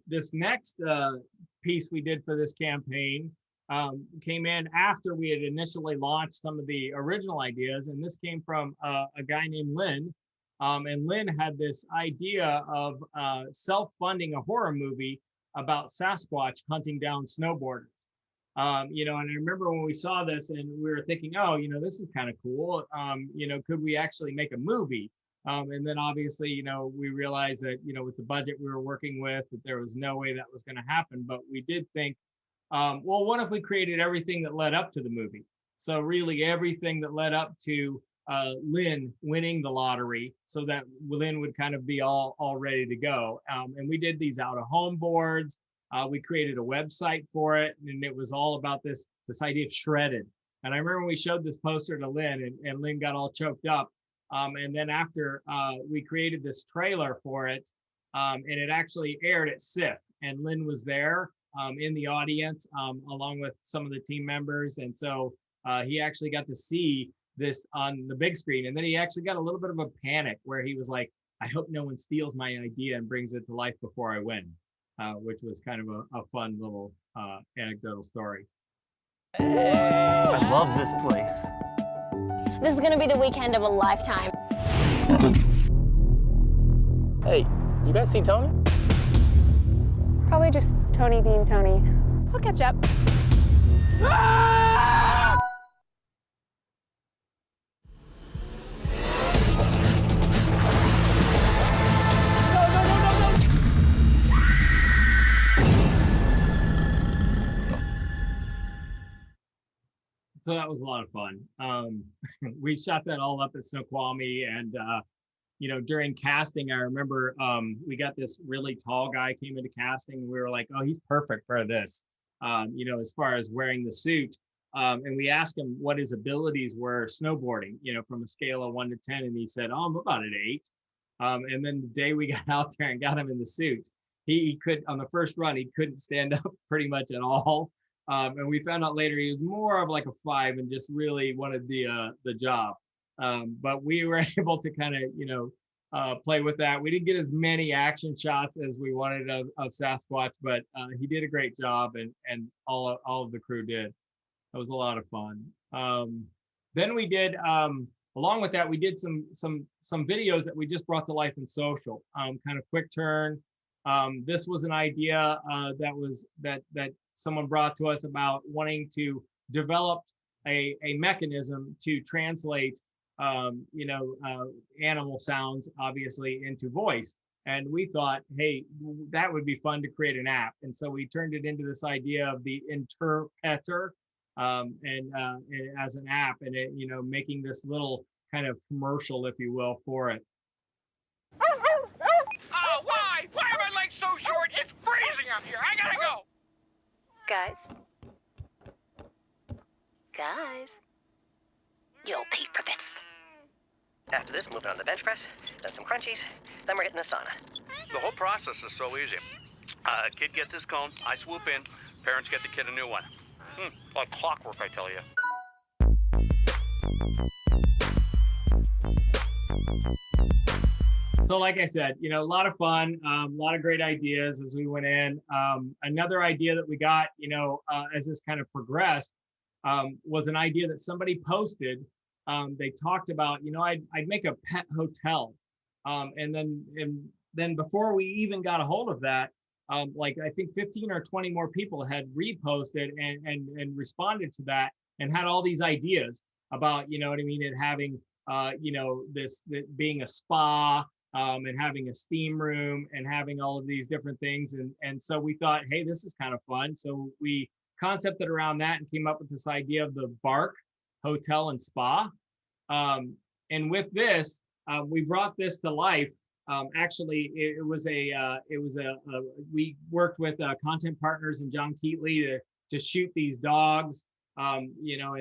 This next piece we did for this campaign came in after we had initially launched some of the original ideas, and this came from a guy named Lynn. And Lynn had this idea of self-funding a horror movie about Sasquatch hunting down snowboarders. And I remember when we saw this and we were thinking, oh, this is kind of cool. Could we actually make a movie? And then obviously, we realized that, with the budget we were working with, that there was no way that was going to happen. But we did think, well, what if we created everything that led up to the movie? So really everything that led up to Lynn winning the lottery, so that Lynn would kind of be all ready to go. And we did these out of home boards. We created a website for it, and it was all about this idea of shredded. And I remember we showed this poster to Lynn, and Lynn got all choked up. And then after we created this trailer for it, and it actually aired at SIF, and Lynn was there in the audience along with some of the team members. And so he actually got to see this on the big screen. And then he actually got a little bit of a panic where he was like, I hope no one steals my idea and brings it to life before I win, which was kind of a fun little anecdotal story. I love this place. This is gonna be the weekend of a lifetime. Hey, you guys see Tony? Probably just Tony being Tony. I'll catch up. Ah! So that was a lot of fun. We shot that all up at Snoqualmie, and during casting, I remember we got this really tall guy came into casting, and we were like, oh, he's perfect for this, as far as wearing the suit. And we asked him what his abilities were snowboarding, from a scale of 1 to 10, and he said, oh, I'm about an 8. And then the day we got out there and got him in the suit, he could, on the first run, he couldn't stand up pretty much at all. And we found out later he was more of like a 5 and just really wanted the job. But we were able to kind of, play with that. We didn't get as many action shots as we wanted of Sasquatch, but he did a great job, and all of the crew did. That was a lot of fun. Then we did, along with that, we did some videos that we just brought to life in social, kind of quick turn. This was an idea that someone brought to us about wanting to develop a mechanism to translate animal sounds, obviously, into voice. And we thought, hey, that would be fun to create an app. And so we turned it into this idea of the interpreter, and as an app, and it, making this little kind of commercial, if you will, for it. Why? Why are my legs so short? It's freezing up here. I gotta go. Guys, you'll pay for this. After this, moving on to the bench press, then some crunchies, then we're hitting the sauna. The whole process is so easy. Kid gets his cone, I swoop in, parents get the kid a new one. Like clockwork, I tell you. So like I said, you know, a lot of fun, a lot of great ideas as we went in. Another idea that we got, you know, as this kind of progressed, was an idea that somebody posted. They talked about, you know, I'd make a pet hotel. And then before we even got a hold of that, like I think 15 or 20 more people had reposted and responded to that and had all these ideas about, you know what I mean, it having, you know, this being a spa, and having a steam room and having all of these different things. And so we thought, hey, this is kind of fun. So we concepted around that and came up with this idea of the Bark Hotel and Spa. And with this, we brought this to life. Actually, we worked with content partners and John Keatley to shoot these dogs. You know,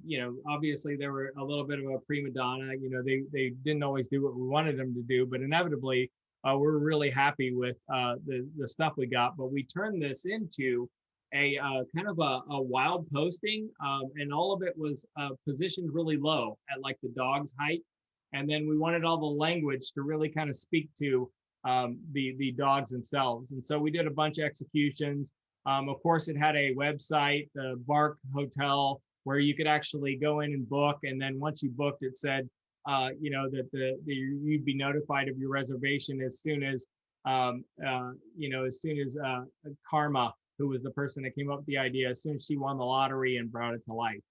you know, obviously they were a little bit of a prima donna. You know, they didn't always do what we wanted them to do, but inevitably, we're really happy with the stuff we got. But we turned this into a kind of a wild posting, and all of it was positioned really low at like the dog's height. And then we wanted all the language to really kind of speak to the dogs themselves. And so we did a bunch of executions. Of course, it had a website, the Bark Hotel, where you could actually go in and book. And then once you booked, it said, you know, that you'd be notified of your reservation as soon as, you know, as soon as Karma, who was the person that came up with the idea, as soon as she won the lottery and brought it to life.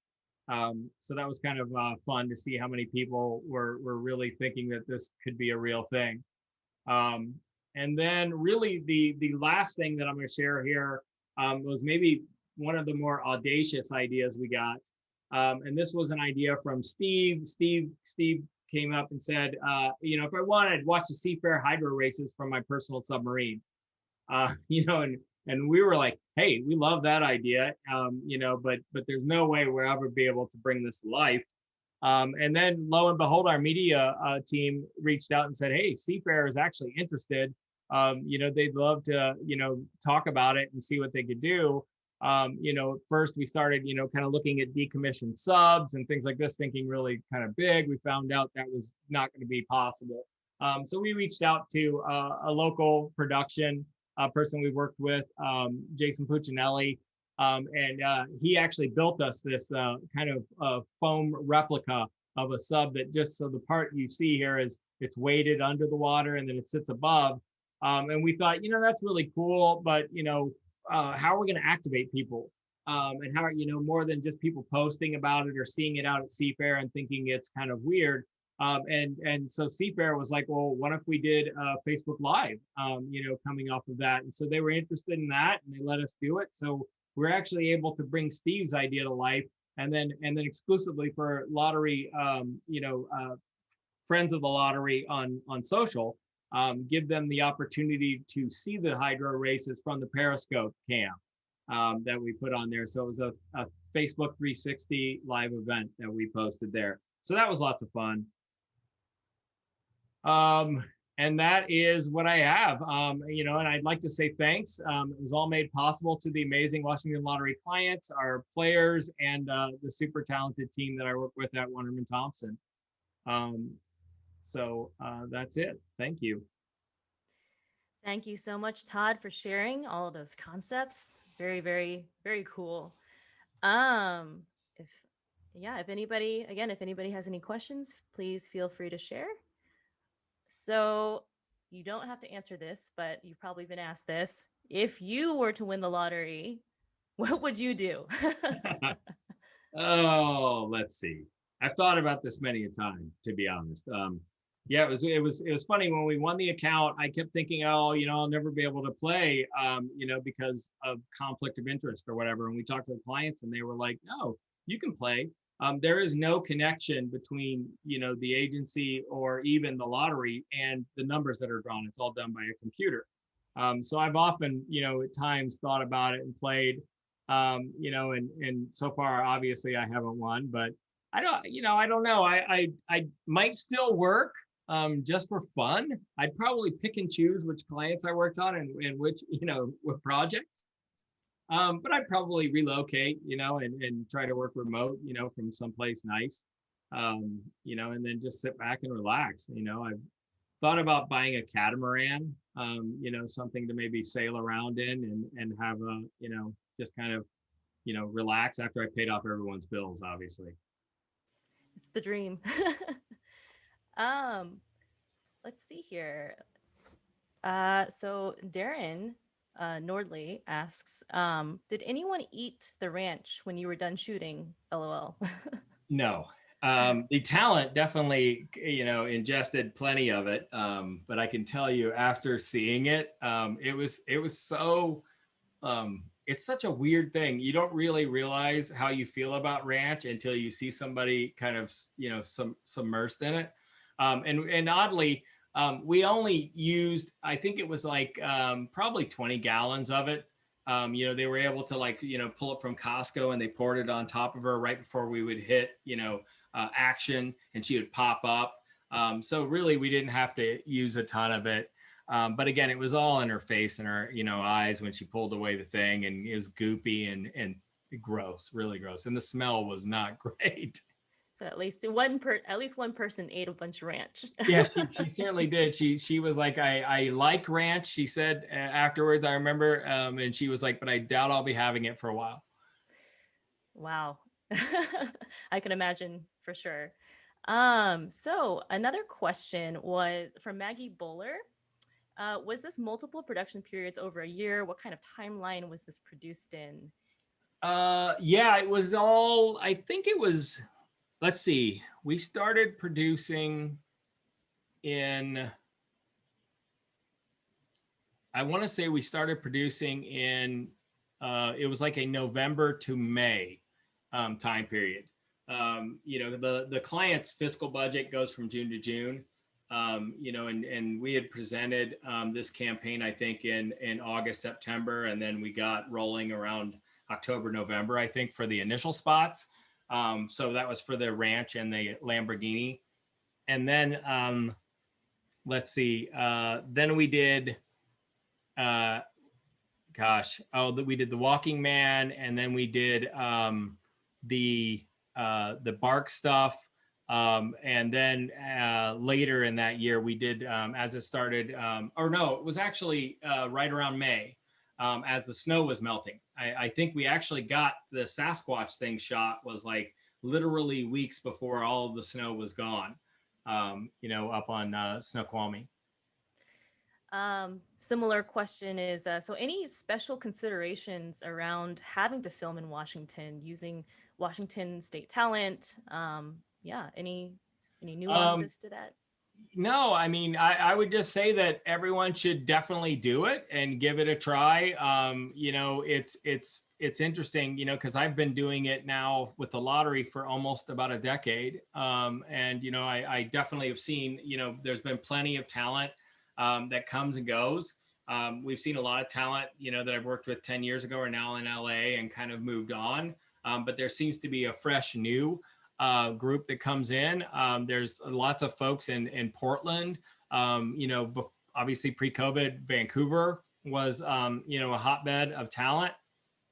So that was kind of fun to see how many people were really thinking that this could be a real thing. And then really the last thing that I'm going to share here was maybe one of the more audacious ideas we got. And this was an idea from Steve. Steve came up and said, you know, if I wanted, I'd watch the Seafair Hydro races from my personal submarine. You know, and we were like, hey, we love that idea, you know, but there's no way we'll ever be able to bring this to life. And then lo and behold, our media team reached out and said, hey, Seafair is actually interested. You know, they'd love to, you know, talk about it and see what they could do. You know, first we started, you know, kind of looking at decommissioned subs and things like this, thinking really kind of big. We found out that was not going to be possible. So we reached out to a local production person we worked with, Jason Puccinelli, and he actually built us this kind of foam replica of a sub that just, so the part you see here is it's weighted under the water and then it sits above. And we thought, you know, that's really cool, but, you know, how are we going to activate people? And how, you know, more than just people posting about it or seeing it out at Seafair and thinking it's kind of weird. And so Seafair was like, well, what if we did Facebook Live, you know, coming off of that? And so they were interested in that and they let us do it. So we're actually able to bring Steve's idea to life, and then exclusively for lottery, you know, friends of the lottery on social, give them the opportunity to see the hydro races from the Periscope cam that we put on there. So it was a Facebook 360 live event that we posted there. So that was lots of fun. And that is what I have, you know, and I'd like to say thanks. It was all made possible to the amazing Washington Lottery clients, our players, and the super talented team that I work with at Wunderman Thompson. So that's it. Thank you. Thank you so much, Todd, for sharing all of those concepts. Very, very, very cool. If anybody has any questions, please feel free to share. So you don't have to answer this, but you've probably been asked this. If you were to win the lottery, what would you do? Oh, let's see. I've thought about this many a time, to be honest. Yeah, it was funny when we won the account. I kept thinking, oh, you know, I'll never be able to play, you know, because of conflict of interest or whatever. And we talked to the clients, and they were like, no, you can play. there is no connection between, the agency or even the lottery and the numbers that are drawn. It's all done by a computer. So I've often, at times thought about it and played, and so far, obviously I haven't won, but I don't know. I might still work just for fun. I'd probably pick and choose which clients I worked on and which, what projects. But I'd probably relocate, and try to work remote, from someplace nice, and then just sit back and relax. I've thought about buying a catamaran, something to maybe sail around in and have a, just kind of, relax after I paid off everyone's bills, obviously. It's the dream. Let's see here. So Darren Nordley asks, did anyone eat the ranch when you were done shooting? LOL. No. The talent definitely, ingested plenty of it. But I can tell you after seeing it, it was so, it's such a weird thing. You don't really realize how you feel about ranch until you see somebody kind of, submersed in it. And oddly, we only used, I think it was like probably 20 gallons of it. They were able to pull it from Costco and they poured it on top of her right before we would hit, action, and she would pop up. So really we didn't have to use a ton of it. But again, it was all in her face and her, eyes when she pulled away the thing, and it was goopy and gross, really gross. And the smell was not great. So at least one person ate a bunch of ranch. Yeah, she certainly did. She was like, I like ranch, she said afterwards, I remember. And she was like, but I doubt I'll be having it for a while. Wow. I can imagine for sure. So another question was from Maggie Bowler. Was this multiple production periods over a year? What kind of timeline was this produced in? Yeah, it was all, I think it was, let's see, we started producing in, I want to say we started producing in, it was like a November to May time period. The client's fiscal budget goes from June to June. And we had presented this campaign, I think, in August, September, and then we got rolling around October, November, I think, for the initial spots. So that was for the ranch and the Lamborghini. And then, let's see, then we did, we did The Walking Man, and then we did the Bark stuff. And then later in that year, we did, as it started, it was actually right around May, as the snow was melting. I think we actually got the Sasquatch thing shot was like literally weeks before all of the snow was gone, up on Snoqualmie. Similar question is, so any special considerations around having to film in Washington using Washington state talent? Any nuances to that? No, I mean, I would just say that everyone should definitely do it and give it a try. It's interesting, because I've been doing it now with the lottery for almost about a decade. And, I definitely have seen, there's been plenty of talent that comes and goes. We've seen a lot of talent, that I've worked with 10 years ago are now in LA and kind of moved on. But there seems to be a fresh new group that comes in. There's lots of folks in Portland. Obviously pre-COVID, Vancouver was, a hotbed of talent,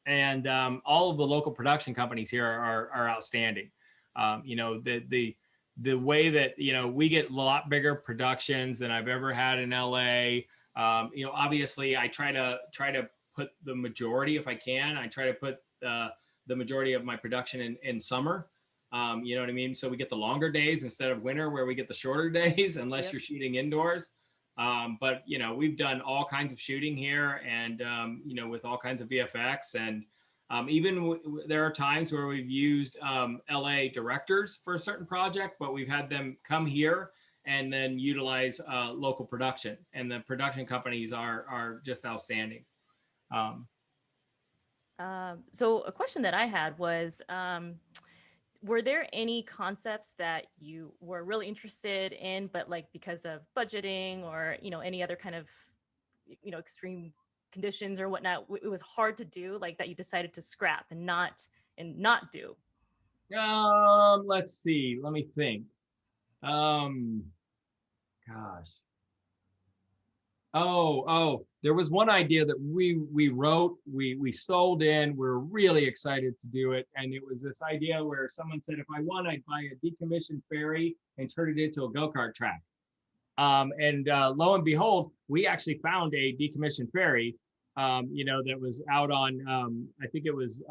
and all of the local production companies here are outstanding. The way that, we get a lot bigger productions than I've ever had in LA. Obviously I try to put the majority, if I can, I try to put the majority of my production in summer. You know what I mean? So we get the longer days instead of winter, where we get the shorter days, unless you're shooting indoors. But, we've done all kinds of shooting here, and, with all kinds of VFX. And even there are times where we've used LA directors for a certain project, but we've had them come here and then utilize local production. And the production companies are just outstanding. So a question that I had was, were there any concepts that you were really interested in, but like because of budgeting or, any other kind of, extreme conditions or whatnot, it was hard to do, like that you decided to scrap and not do? Let's see. Let me think. Gosh. Oh, there was one idea that we wrote, we sold in, we're really excited to do it. And it was this idea where someone said, if I won, I'd buy a decommissioned ferry and turn it into a go-kart track. And lo and behold, we actually found a decommissioned ferry, that was out on, I think it was,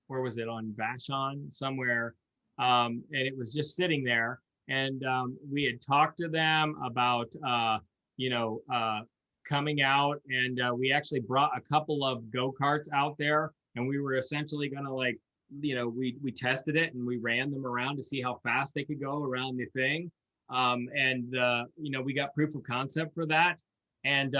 where was it, on Vashon somewhere. And it was just sitting there. And we had talked to them about, coming out, and we actually brought a couple of go-karts out there, and we were essentially gonna we tested it and we ran them around to see how fast they could go around the thing. We got proof of concept for that. And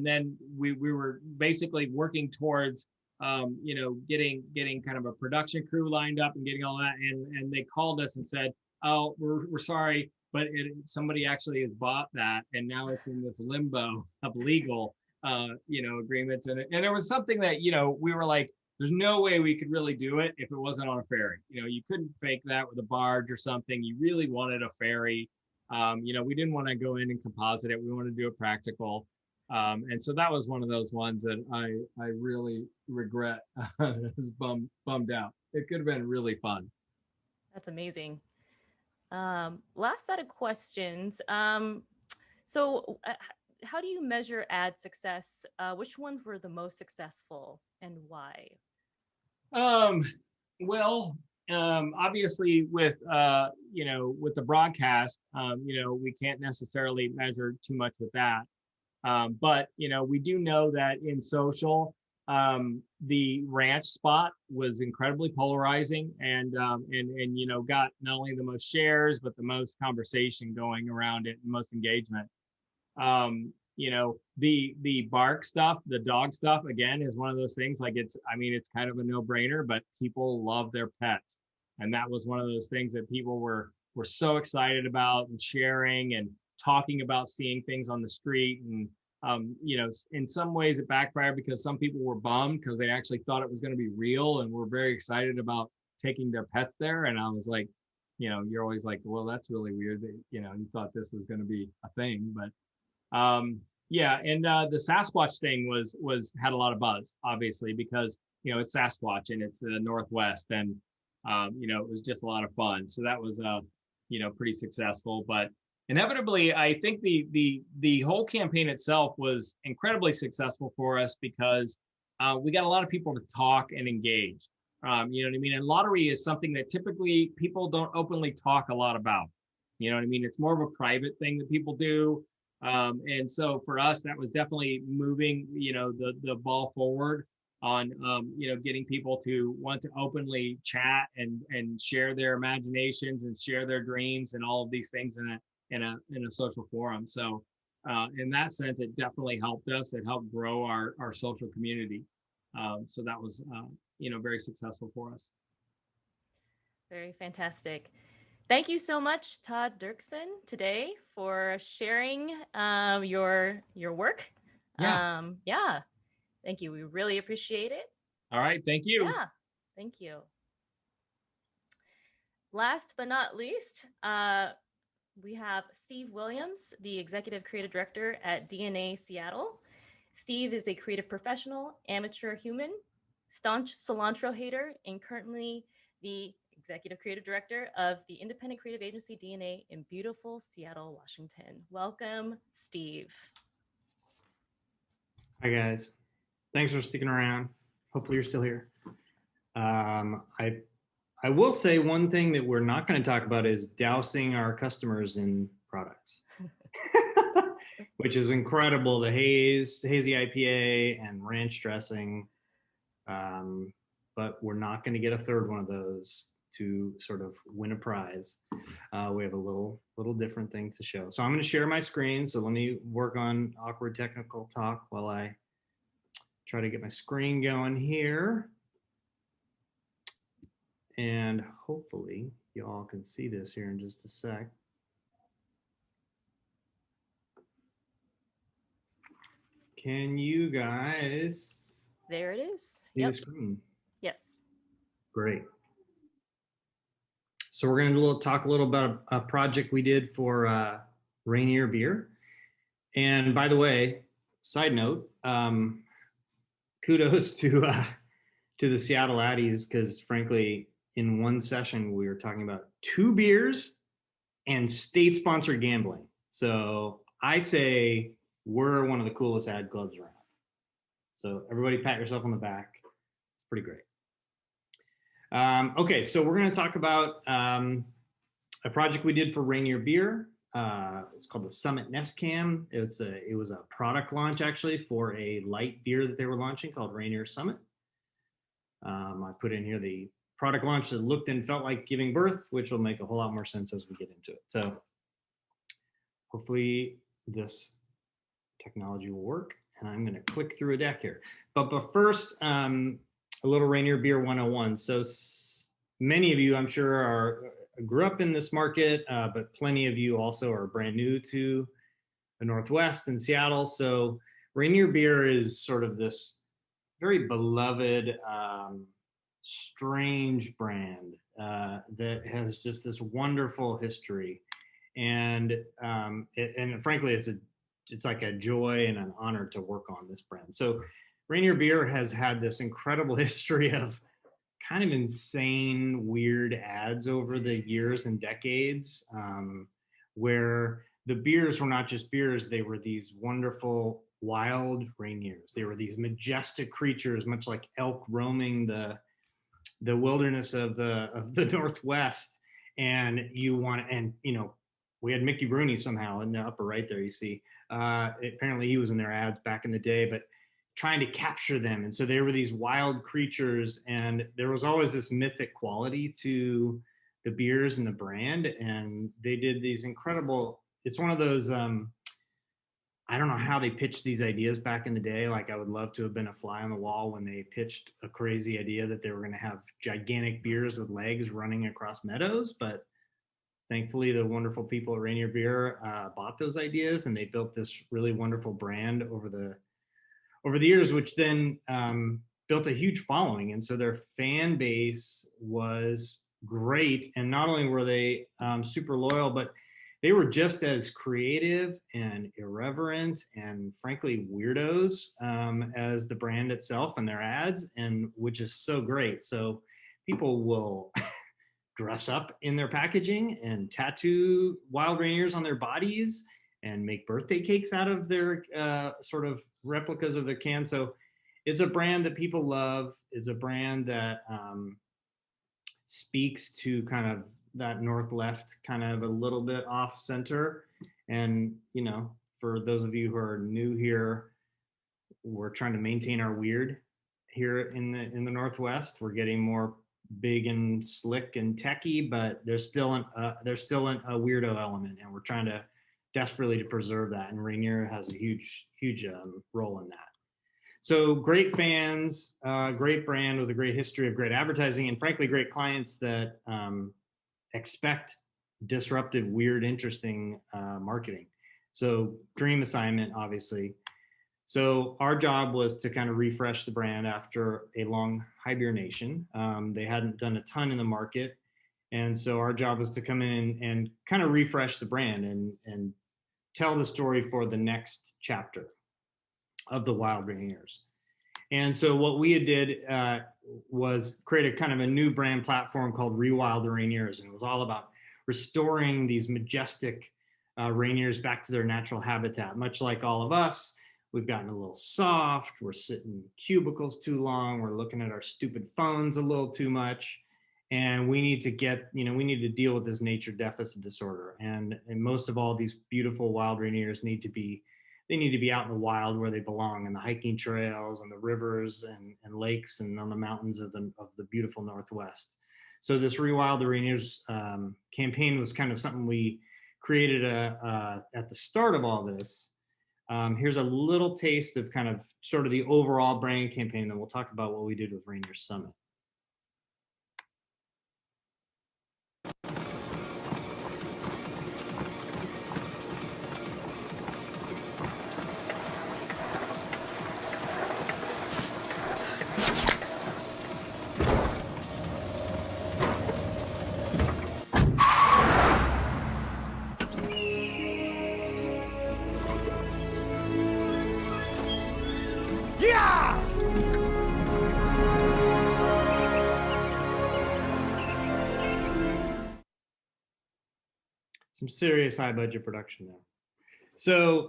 then we were basically working towards, getting kind of a production crew lined up and getting all that. And they called us and said, oh, we're sorry, but somebody actually has bought that, and now it's in this limbo of legal, agreements. And there was something that, we were like, there's no way we could really do it if it wasn't on a ferry. You couldn't fake that with a barge or something. You really wanted a ferry. We didn't want to go in and composite it. We wanted to do it practical. And so that was one of those ones that I really regret. I was bummed out. It could have been really fun. That's amazing. Last set of questions. So how do you measure ad success? Which ones were the most successful and why? Obviously with the broadcast, we can't necessarily measure too much with that. But we do know that in social, the ranch spot was incredibly polarizing and got not only the most shares, but the most conversation going around it and most engagement. The bark stuff, the dog stuff, again, is one of those things, like it's kind of a no-brainer, but people love their pets. And that was one of those things that people were so excited about and sharing and talking about, seeing things on the street. And in some ways it backfired because some people were bummed because they actually thought it was going to be real and were very excited about taking their pets there. And I was like, you're always like, well, that's really weird that, you thought this was going to be a thing. But the Sasquatch thing had a lot of buzz, obviously, because, it's Sasquatch and it's the Northwest, and, it was just a lot of fun. So that was, pretty successful. But inevitably, I think the whole campaign itself was incredibly successful for us because we got a lot of people to talk and engage. You know what I mean? And lottery is something that typically people don't openly talk a lot about. You know what I mean? It's more of a private thing that people do. And so for us, that was definitely moving, the ball forward on, getting people to want to openly chat and share their imaginations and share their dreams and all of these things in a social forum. So in that sense, it definitely helped us. It helped grow our social community. So that was, very successful for us. Very fantastic. Thank you so much, Todd Derksen, today for sharing your work. Yeah. Thank you. We really appreciate it. All right. Thank you. Yeah. Thank you. Last but not least, we have Steve Williams, the Executive Creative Director at DNA Seattle. Steve is a creative professional, amateur human, staunch cilantro hater, and currently the Executive Creative Director of the independent creative agency DNA in beautiful Seattle, Washington. Welcome, Steve. Hi, guys. Thanks for sticking around. Hopefully you're still here. I will say one thing that we're not going to talk about is dousing our customers in products, which is incredible. The hazy IPA and ranch dressing. But we're not going to get a third one of those to sort of win a prize. We have a little different thing to show. So I'm going to share my screen. So let me work on awkward technical talk while I try to get my screen going here. And hopefully you all can see this here in just a sec. Can you guys? There it is. See the screen? Yes. Great. So we're going to talk a little about a project we did for Rainier Beer. And by the way, side note, kudos to the Seattle ADDYs, because frankly, in one session we were talking about 2 beers and state-sponsored gambling. So I say we're one of the coolest ad clubs around. So everybody pat yourself on the back. It's pretty great. Okay, so we're going to talk about a project we did for Rainier Beer. It's called the Summit Nest Cam. It was a product launch actually for a light beer that they were launching called Rainier Summit. I put in here the product launch that looked and felt like giving birth, which will make a whole lot more sense as we get into it. So hopefully this technology will work, and I'm going to click through a deck here. But first, a little Rainier Beer 101. So many of you, I'm sure, grew up in this market, but plenty of you also are brand new to the Northwest and Seattle. So Rainier Beer is sort of this very beloved, strange brand that has just this wonderful history, and frankly, it's like a joy and an honor to work on this brand. So Rainier Beer has had this incredible history of kind of insane, weird ads over the years and decades, where the beers were not just beers, they were these wonderful wild Rainiers. They were these majestic creatures, much like elk roaming the wilderness of the Northwest. And we had Mickey Rooney somehow in the upper right there, you see. Apparently he was in their ads back in the day, but trying to capture them. And so they were these wild creatures, and there was always this mythic quality to the beers and the brand. And they did these incredible, it's one of those, I don't know how they pitched these ideas back in the day. Like, I would love to have been a fly on the wall when they pitched a crazy idea that they were going to have gigantic beers with legs running across meadows. But thankfully, the wonderful people at Rainier Beer bought those ideas, and they built this really wonderful brand over the years, which then built a huge following. And so their fan base was great. And not only were they super loyal, but they were just as creative and irreverent and frankly weirdos as the brand itself and their ads, and which is so great. So people will dress up in their packaging and tattoo wild Rainiers on their bodies and make birthday cakes out of their sort of replicas of their cans. So it's a brand that people love. It's a brand that speaks to kind of that north left, kind of a little bit off center. And, for those of you who are new here, we're trying to maintain our weird here in the Northwest. We're getting more big and slick and techie, but there's still a weirdo element, and we're trying to desperately to preserve that. And Rainier has a huge role in that. So great fans, great brand with a great history of great advertising, and frankly, great clients that expect disruptive, weird, interesting marketing. So dream assignment, obviously. So our job was to kind of refresh the brand after a long hibernation. They hadn't done a ton in the market. And so our job was to come in and kind of refresh the brand and tell the story for the next chapter of the Wild Rainiers. And so what we did was create a kind of a new brand platform called Rewild the Rainiers. And it was all about restoring these majestic Rainiers back to their natural habitat. Much like all of us, we've gotten a little soft. We're sitting in cubicles too long. We're looking at our stupid phones a little too much. And we need to we need to deal with this nature deficit disorder. And most of all, these beautiful wild Rainiers need to be out in the wild where they belong, in the hiking trails and the rivers and lakes and on the mountains of the beautiful Northwest. So this Rewild the Rainiers campaign was kind of something we created at the start of all this. Here's a little taste of kind of sort of the overall brand campaign, then we'll talk about what we did with Rainier Summit. some serious high budget production now. So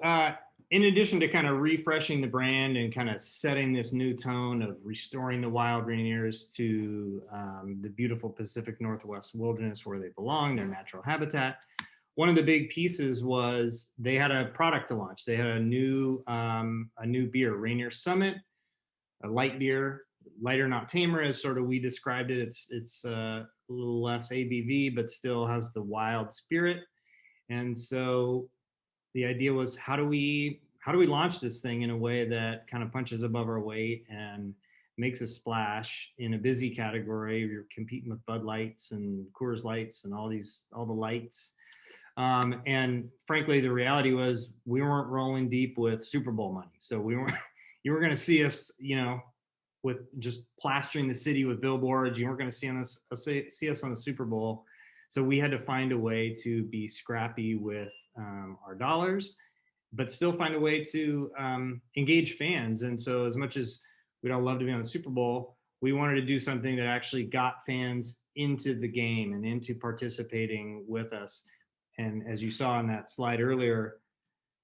in addition to kind of refreshing the brand and kind of setting this new tone of restoring the wild Rainiers to the beautiful Pacific Northwest wilderness where they belong, their natural habitat, one of the big pieces was they had a product to launch. They had a new beer, Rainier Summit, a light beer, lighter not tamer, as sort of we described it. It's a little less ABV, but still has the wild spirit. And so the idea was, how do we launch this thing in a way that kind of punches above our weight and makes a splash in a busy category? You're competing with Bud Lights and Coors Lights and all the lights. And frankly, the reality was we weren't rolling deep with Super Bowl money. So you were going to see us, with just plastering the city with billboards. You weren't going to see us on the Super Bowl. So we had to find a way to be scrappy with our dollars, but still find a way to engage fans. And so as much as we'd all love to be on the Super Bowl, we wanted to do something that actually got fans into the game and into participating with us. And as you saw in that slide earlier,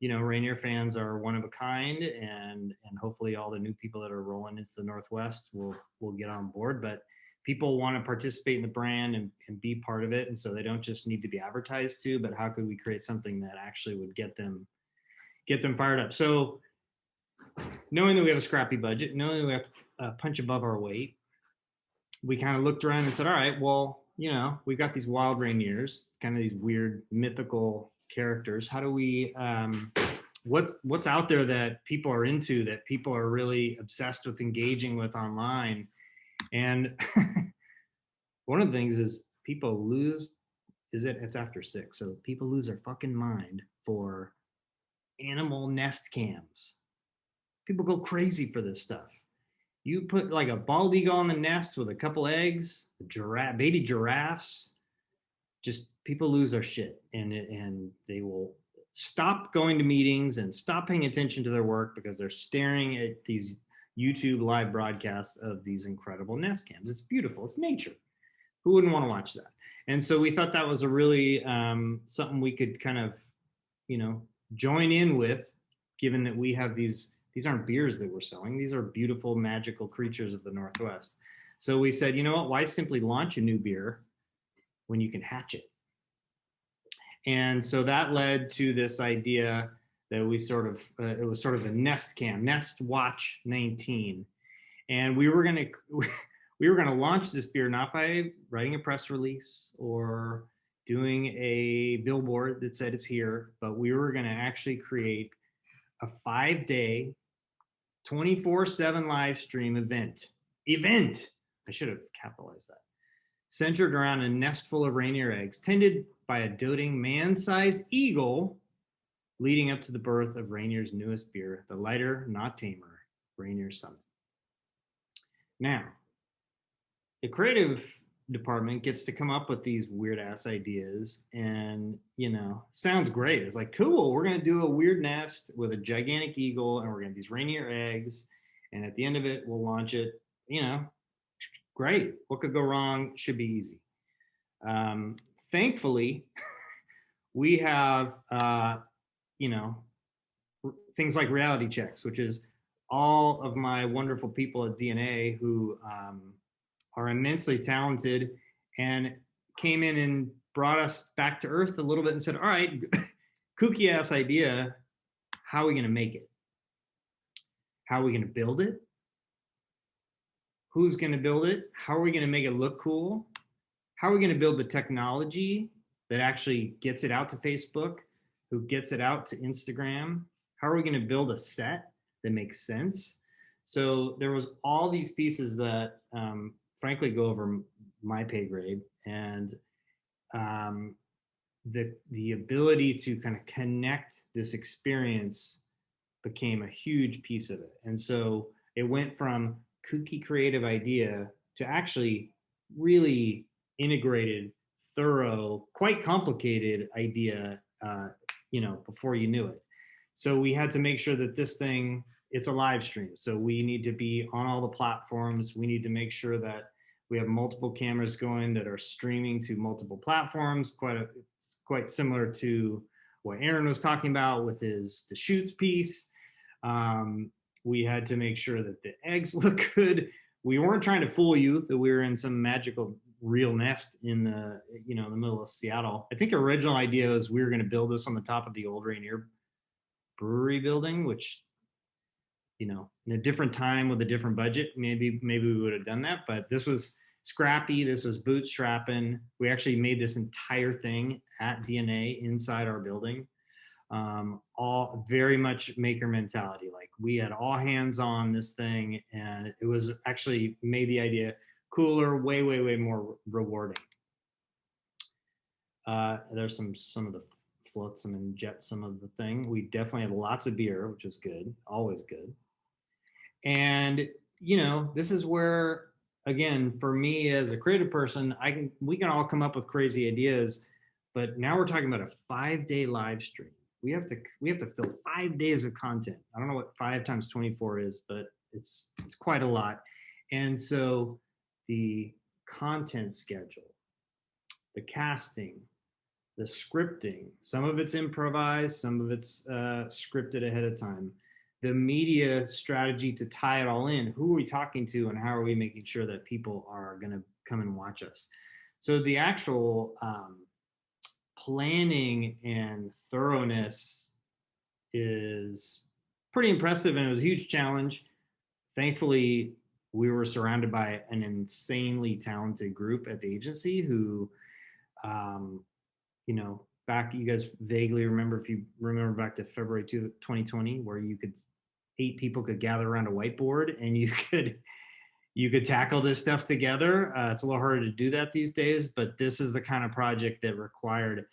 Rainier fans are one of a kind, and hopefully all the new people that are rolling into the Northwest will get on board. But people want to participate in the brand and be part of it. And so they don't just need to be advertised to, but how could we create something that actually would get them fired up? So knowing that we have a scrappy budget, knowing that we have to punch above our weight, we kind of looked around and said, all right, well, we've got these wild Rainiers, kind of these weird mythical characters. How do we, what's out there that people are into, that people are really obsessed with engaging with online? And one of the things is people lose, it's after 6. So people lose their fucking mind for animal nest cams. People go crazy for this stuff. You put like a bald eagle on the nest with a couple eggs, baby giraffes, just people lose their shit, and they will stop going to meetings and stop paying attention to their work because they're staring at these YouTube live broadcasts of these incredible nest cams. It's beautiful. It's nature. Who wouldn't want to watch that? And so we thought that was a really something we could kind of, join in with, given that we have these aren't beers that we're selling. These are beautiful, magical creatures of the Northwest. So we said, you know what, why simply launch a new beer when you can hatch it? And so that led to this idea that we it was sort of a nest cam, Nest Watch 19. And we were going to launch this beer not by writing a press release or doing a billboard that said it's here, but we were going to actually create a 5-day 24/7 live stream event. I should have capitalized that. Centered around a nest full of Rainier eggs, tended by a doting man-sized eagle, leading up to the birth of Rainier's newest beer, the lighter, not tamer, Rainier Summit. Now, the creative department gets to come up with these weird ass ideas, and sounds great. It's like, cool, we're gonna do a weird nest with a gigantic eagle, and we're gonna have these Rainier eggs, and at the end of it we'll launch it. Great. What could go wrong? Should be easy. Thankfully we have things like reality checks, which is all of my wonderful people at DNA who are immensely talented and came in and brought us back to earth a little bit and said, all right, kooky ass idea. How are we going to make it? How are we going to build it? Who's going to build it? How are we going to make it look cool? How are we going to build the technology that actually gets it out to Facebook, who gets it out to Instagram? How are we going to build a set that makes sense? So there was all these pieces that frankly go over my pay grade, and the ability to kind of connect this experience became a huge piece of it. And so it went from kooky creative idea to actually really integrated, thorough, quite complicated idea, before you knew it. So we had to make sure that this thing, it's a live stream. So we need to be on all the platforms. We need to make sure that we have multiple cameras going that are streaming to multiple platforms. Quite quite similar to what Aaron was talking about with his Deschutes piece. We had to make sure that the eggs look good. We weren't trying to fool you that we were in some magical real nest in the, you know, in the middle of Seattle. I think the original idea was we were going to build this on the top of the old Rainier Brewery building, which, you know, in a different time with a different budget, maybe we would have done that. But this was scrappy. This was bootstrapping. We actually made this entire thing at DNA inside our building. All very much maker mentality. Like we had all hands on this thing, and it was actually made the idea cooler, way more rewarding. There's some of the floats and jet some of the thing. We definitely had lots of beer, which was good, always good. And you know, this is where, again, for me as a creative person, we can all come up with crazy ideas, but now we're talking about a 5-day live stream. We have to fill 5 days of content. I don't know what 5 times 24 is, but it's quite a lot. And so the content schedule, the casting, the scripting, some of it's improvised, some of it's scripted ahead of time. The media strategy to tie it all in. Who are we talking to, and how are we making sure that people are going to come and watch us? So the actual planning and thoroughness is pretty impressive, and it was a huge challenge. Thankfully, we were surrounded by an insanely talented group at the agency who, you know, you guys vaguely remember, if you remember back to February 2020, where 8 people could gather around a whiteboard and you could tackle this stuff together. It's a little harder to do that these days, but this is the kind of project that required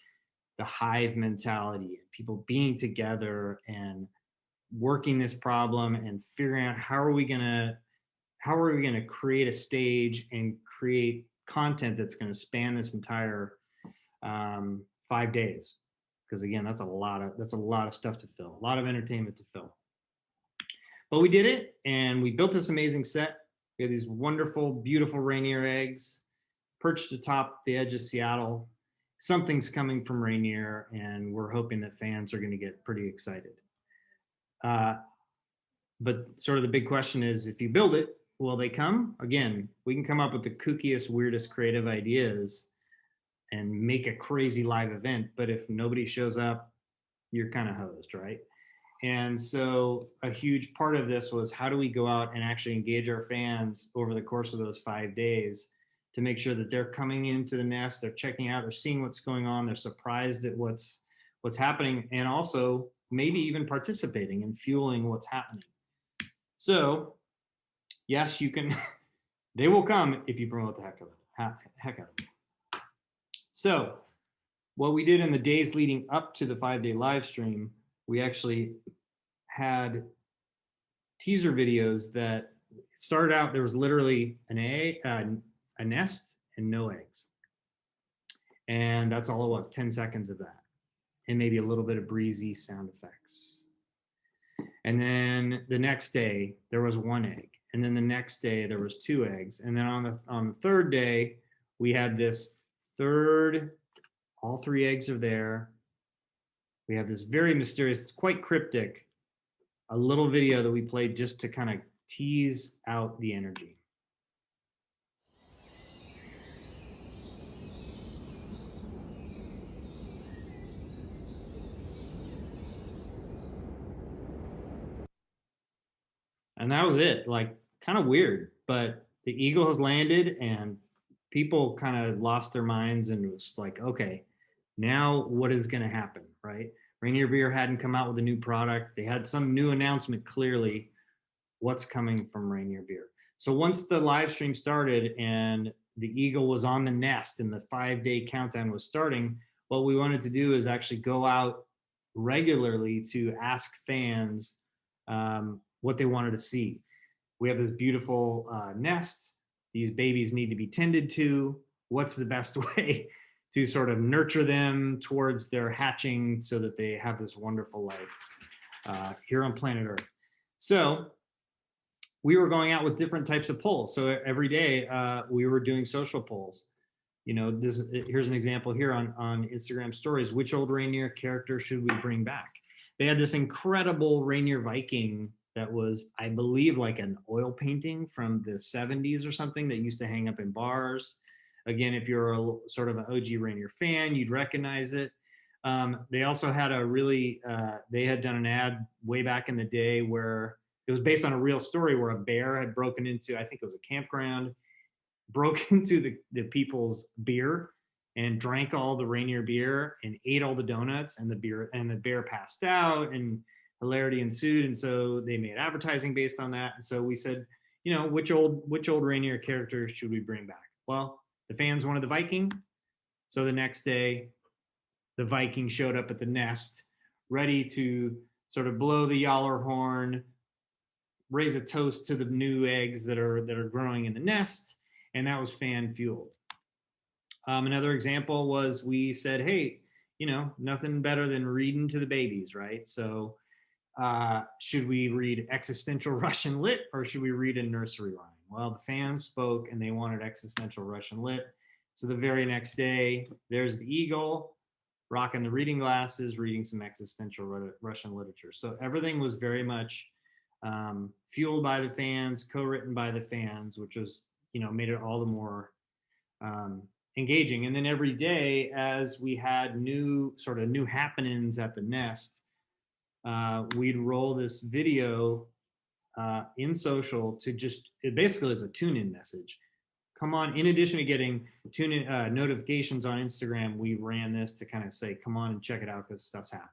the hive mentality, people being together and working this problem and figuring out how are we gonna create a stage and create content that's going to span this entire 5 days. Because again, that's a lot of stuff to fill, a lot of entertainment to fill. But we did it, and we built this amazing set. We had these wonderful, beautiful Rainier eggs perched atop the edge of Seattle. Something's coming from Rainier, and we're hoping that fans are going to get pretty excited. But sort of the big question is, if you build it, will they come? Again, we can come up with the kookiest, weirdest creative ideas and make a crazy live event, but if nobody shows up, you're kind of hosed, right? And so a huge part of this was, how do we go out and actually engage our fans over the course of those 5 days to make sure that they're coming into the nest, they're checking out, they're seeing what's going on, they're surprised at what's happening, and also maybe even participating and fueling what's happening. So yes, you can, they will come if you promote the heck out of it. So what we did in the days leading up to the 5-day live stream, we actually had teaser videos that started out, there was literally a nest and no eggs. And that's all it was, 10 seconds of that. And maybe a little bit of breezy sound effects. And then the next day there was 1 egg. And then the next day there was 2 eggs. And then on the third day, we had this all 3 eggs are there. We have this very mysterious, it's quite cryptic, a little video that we played just to kind of tease out the energy. And that was it, like kind of weird, but the eagle has landed and people kind of lost their minds and it was like, okay, now what is going to happen, right? Rainier Beer hadn't come out with a new product. They had some new announcement, clearly, what's coming from Rainier Beer. So once the live stream started and the eagle was on the nest and the 5-day countdown was starting, what we wanted to do is actually go out regularly to ask fans what they wanted to see. We have this beautiful nest. These babies need to be tended to. What's the best way to sort of nurture them towards their hatching so that they have this wonderful life here on planet Earth? So we were going out with different types of polls. So every day we were doing social polls. you know, here's an example here on Instagram stories. Which old reindeer character should we bring back? They had this incredible reindeer Viking that was, I believe, like an oil painting from the 70s or something that used to hang up in bars. Again, if you're a sort of an OG reindeer fan, you'd recognize it. They also had a really, they had done an ad way back in the day where it was based on a real story where a bear had broken into, I think it was a campground, broke into the people's beer and drank all the reindeer beer and ate all the donuts, and the bear passed out and hilarity ensued. And so they made advertising based on that. And so we said, you know, which old reindeer characters should we bring back? Well, the fans wanted the Viking. So the next day, the Viking showed up at the nest, ready to sort of blow the yaller horn, raise a toast to the new eggs that are growing in the nest, and that was fan fueled. Another example was we said, hey, you know, nothing better than reading to the babies, right? So should we read existential Russian lit or should we read a nursery rhyme? Well, the fans spoke and they wanted existential Russian lit. So the very next day, there's the eagle rocking the reading glasses, reading some existential Russian literature. So everything was very much fueled by the fans, co-written by the fans, which was, you know, made it all the more engaging. And then every day, as we had new happenings at the nest, we'd roll this video in social to just, it basically is a tune-in message. Come on, in addition to getting tune-in notifications on Instagram, we ran this to kind of say, come on and check it out because stuff's happening.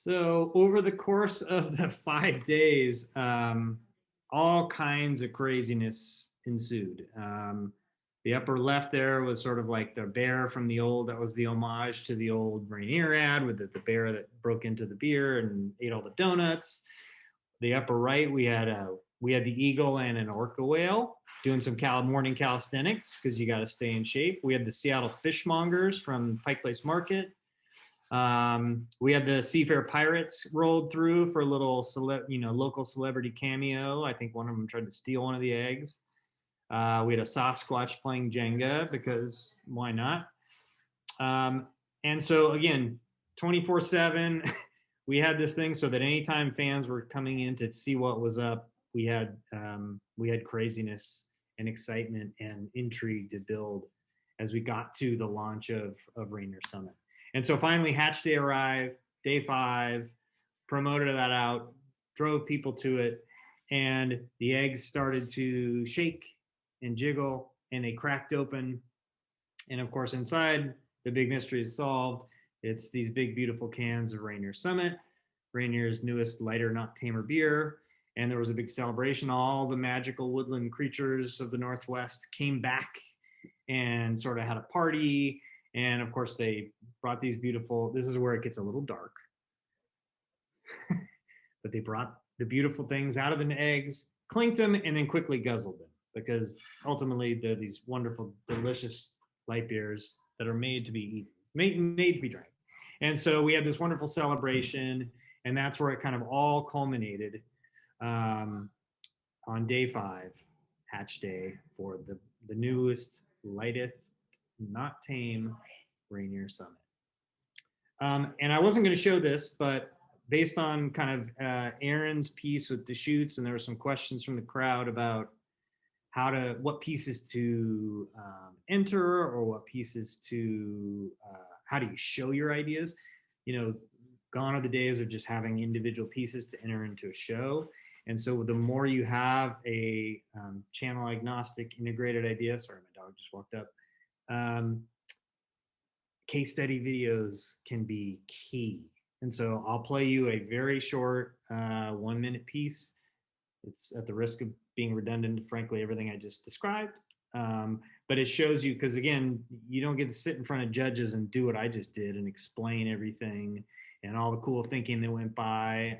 So over the course of the 5 days, all kinds of craziness ensued. The upper left there was sort of like the bear from the old, that was the homage to the old Rainier ad with the bear that broke into the beer and ate all the donuts. The upper right, we had the eagle and an orca whale doing some morning calisthenics because you got to stay in shape. We had the Seattle fishmongers from Pike Place Market. We had the Seafair Pirates rolled through for a little local celebrity cameo. I think one of them tried to steal one of the eggs. We had a Sasquatch playing Jenga because why not? And so again, 24/7, we had this thing so that anytime fans were coming in to see what was up, we had craziness and excitement and intrigue to build as we got to the launch of Rainier Summit. And so finally, Hatch Day arrived, day 5, promoted that out, drove people to it, and the eggs started to shake and jiggle, and they cracked open. And of course, inside, the big mystery is solved. It's these big, beautiful cans of Rainier Summit, Rainier's newest lighter, not tamer beer. And there was a big celebration. All the magical woodland creatures of the Northwest came back and sort of had a party. And of course, they brought these beautiful, this is where it gets a little dark, but they brought the beautiful things out of the eggs, clinked them, and then quickly guzzled them because ultimately they're these wonderful, delicious light beers that are made to be eaten, made to be drank. And so we had this wonderful celebration, and that's where it kind of all culminated on day 5, Hatch Day, for the newest, lightest, not tame Rainier Summit. And I wasn't going to show this, but based on kind of Aaron's piece with the shoots, and there were some questions from the crowd about what pieces to enter or what pieces to, how do you show your ideas? You know, gone are the days of just having individual pieces to enter into a show. And so the more you have a channel agnostic integrated idea, sorry, my dog just walked up, case study videos can be key. And so I'll play you a very short 1-minute piece. It's at the risk of being redundant, frankly, everything I just described. But it shows you, because again, you don't get to sit in front of judges and do what I just did and explain everything and all the cool thinking that went by.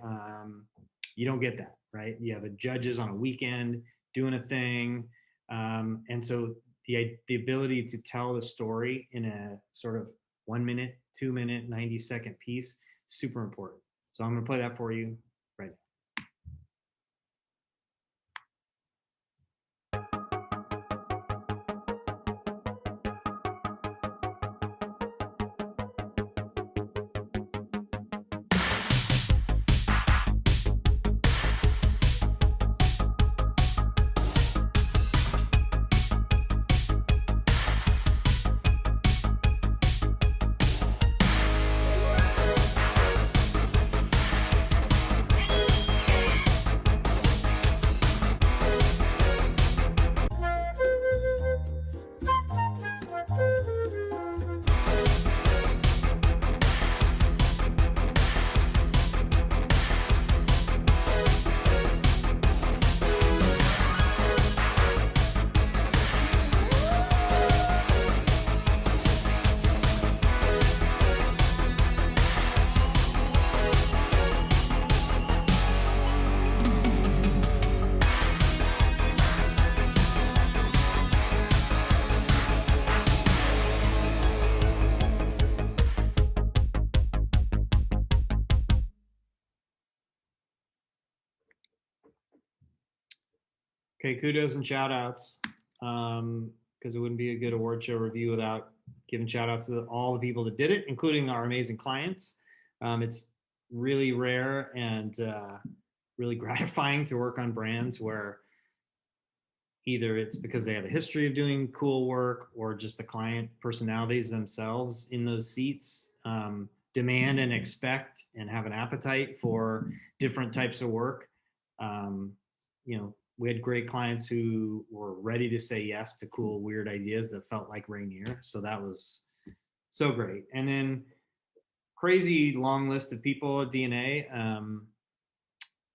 You don't get that. right? You have judges on a weekend doing a thing. And so the ability to tell the story in a sort of 1 minute, 2 minute, 90-second piece, super important. So I'm going to play that for you right now. Okay, kudos and shout outs, because it wouldn't be a good award show review without giving shout outs to all the people that did it, including our amazing clients. It's really rare and really gratifying to work on brands where either it's because they have a history of doing cool work or just the client personalities themselves in those seats demand and expect and have an appetite for different types of work. You know, we had great clients who were ready to say yes to cool, weird ideas that felt like Rainier. So that was so great. And then crazy long list of people at DNA.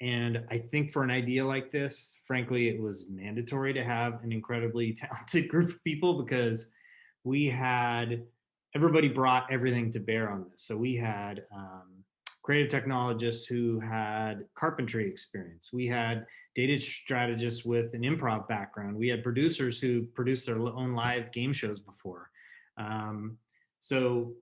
And I think for an idea like this, frankly, it was mandatory to have an incredibly talented group of people because everybody brought everything to bear on this. So we had creative technologists who had carpentry experience. We had data strategists with an improv background. We had producers who produced their own live game shows before. So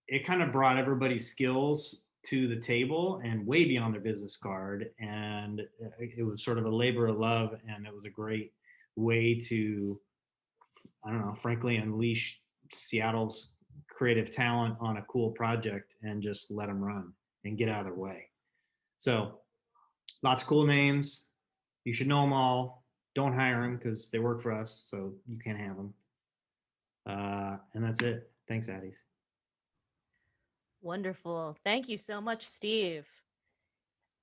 it kind of brought everybody's skills to the table and way beyond their business card. And it was sort of a labor of love. And it was a great way to, I don't know, frankly, unleash Seattle's creative talent on a cool project and just let them run and get out of their way. So lots of cool names. You should know them all. Don't hire them because they work for us. So you can't have them. And that's it. Thanks, Addies. Wonderful. Thank you so much, Steve.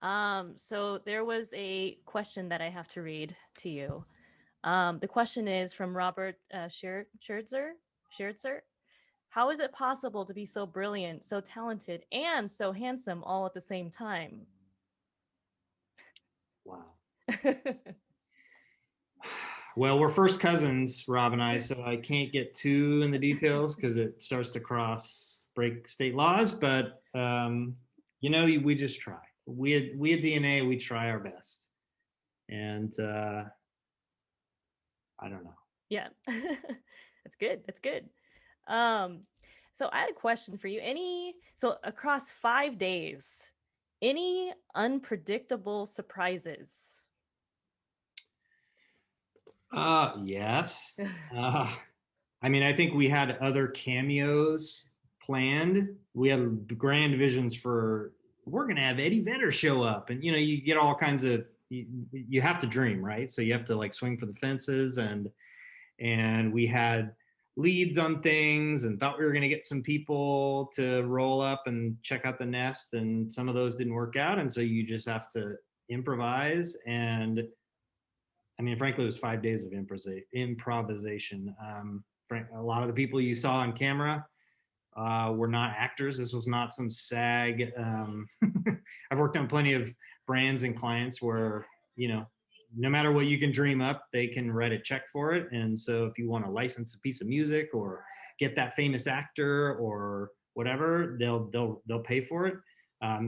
So there was a question that I have to read to you. The question is from Robert Schertzer. How is it possible to be so brilliant, so talented, and so handsome all at the same time? Wow. Well, we're first cousins, Rob and I, so I can't get too in the details because it starts to break state laws. But you know, we just try. We at DNA, we try our best, and I don't know. Yeah, that's good. That's good. So I had a question for you. So across 5 days, any unpredictable surprises? Yes. I mean, I think we had other cameos planned. We had grand visions for, we're going to have Eddie Vedder show up. And, you know, you get all kinds of, you have to dream, right? So you have to like swing for the fences, and we had leads on things and thought we were going to get some people to roll up and check out the nest, and some of those didn't work out. And so you just have to improvise. And I mean, frankly, it was 5 days of improvisation. A lot of the people you saw on camera were not actors. This was not some SAG. I've worked on plenty of brands and clients where, you know, no matter what you can dream up, they can write a check for it. And so if you want to license a piece of music or get that famous actor or whatever, they'll pay for it.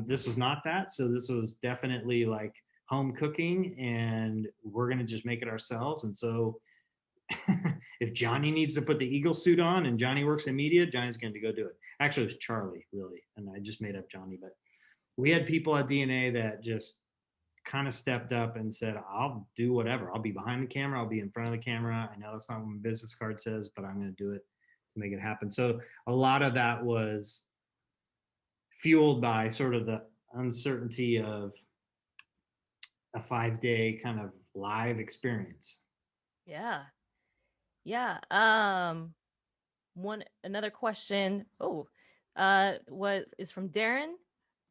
This was not that. So this was definitely like home cooking, and we're going to just make it ourselves. And so if Johnny needs to put the eagle suit on and Johnny works in media, Johnny's going to go do it. Actually, it was Charlie, really. And I just made up Johnny, but we had people at DNA that just kind of stepped up and said, I'll do whatever. I'll be behind the camera. I'll be in front of the camera. I know that's not what my business card says, but I'm going to do it to make it happen. So a lot of that was fueled by sort of the uncertainty of a 5-day kind of live experience. Yeah. Yeah. Another question. What is from Darren?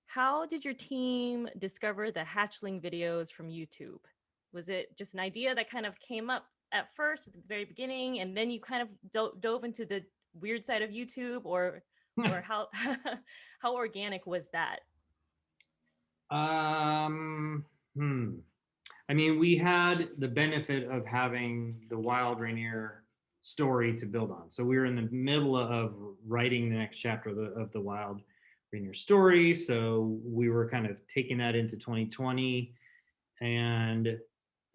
How did your team discover the hatchling videos from YouTube? Was it just an idea that kind of came up at first at the very beginning, and then you kind of dove into the weird side of YouTube, or how how organic was that? I mean, we had the benefit of having the Wild Rainier story to build on. So we were in the middle of writing the next chapter of the Wild Rainier story. So we were kind of taking that into 2020, and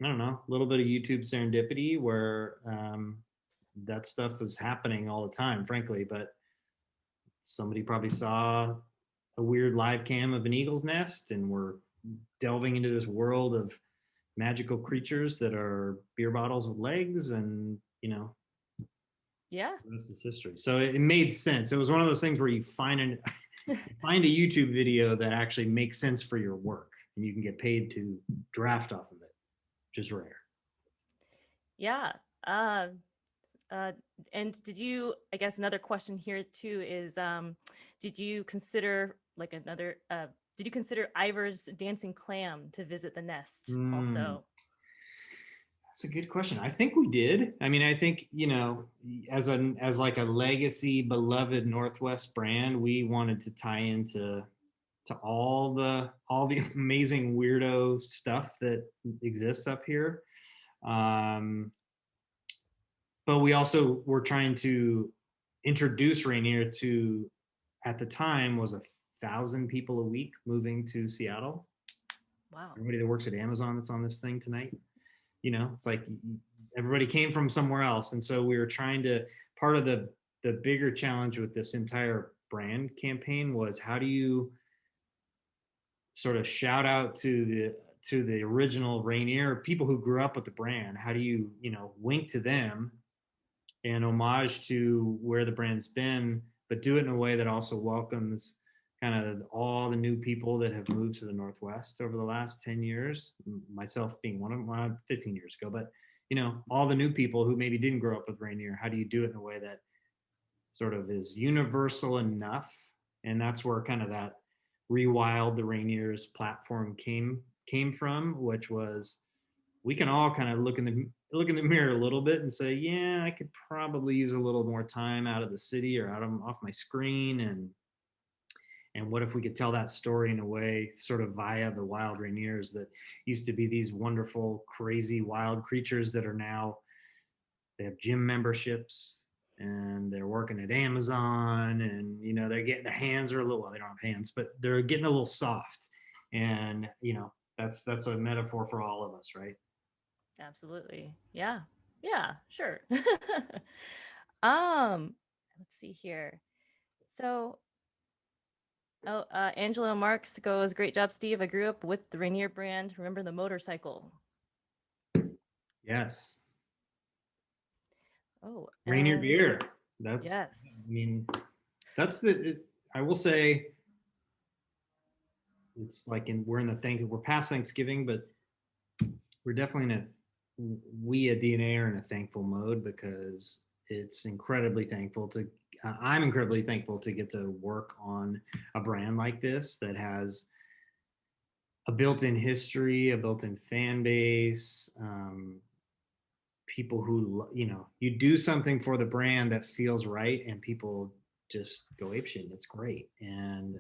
I don't know, a little bit of YouTube serendipity where that stuff was happening all the time, frankly. But somebody probably saw a weird live cam of an eagle's nest, and we're delving into this world of magical creatures that are beer bottles with legs, and yeah, this is history. So it made sense. It was one of those things where you find you find a YouTube video that actually makes sense for your work, and you can get paid to draft off of it, which is rare. Yeah. And did you, I guess another question here too is, did you consider did you consider Ivor's dancing clam to visit the nest also? That's a good question. I think we did. I mean, I think, as like a legacy beloved Northwest brand, we wanted to tie into all the amazing weirdo stuff that exists up here. But we also were trying to introduce Rainier to, at the time, was 1,000 people a week moving to Seattle. Wow. Everybody that works at Amazon that's on this thing tonight. It's like everybody came from somewhere else. And so we were trying to, part of the bigger challenge with this entire brand campaign was, how do you sort of shout out to the original Rainier, people who grew up with the brand? How do you, wink to them and homage to where the brand's been, but do it in a way that also welcomes kind of all the new people that have moved to the Northwest over the last 10 years, myself being one of them, 15 years ago, but all the new people who maybe didn't grow up with Rainier, how do you do it in a way that sort of is universal enough? And that's where kind of that Rewild the Rainiers platform came from, which was, we can all kind of look in the mirror a little bit and say, yeah, I could probably use a little more time out of the city or off my screen, and what if we could tell that story in a way sort of via the Wild Rainiers that used to be these wonderful, crazy, wild creatures that are now, they have gym memberships and they're working at Amazon, and they're getting, the hands are a little, well, they don't have hands, but they're getting a little soft, and that's a metaphor for all of us, right? Absolutely. Yeah, sure. Let's see here. So Angela Marks goes, great job, Steve. I grew up with the Rainier brand. Remember the motorcycle? Yes. Oh, Rainier beer. That's, yes. I mean, I will say, it's like we're past Thanksgiving, but we're definitely we at DNA are in a thankful mode, because it's incredibly thankful to, I'm incredibly thankful to get to work on a brand like this that has a built-in history, a built-in fan base, people who, you do something for the brand that feels right and people just go apeshit. It's great. And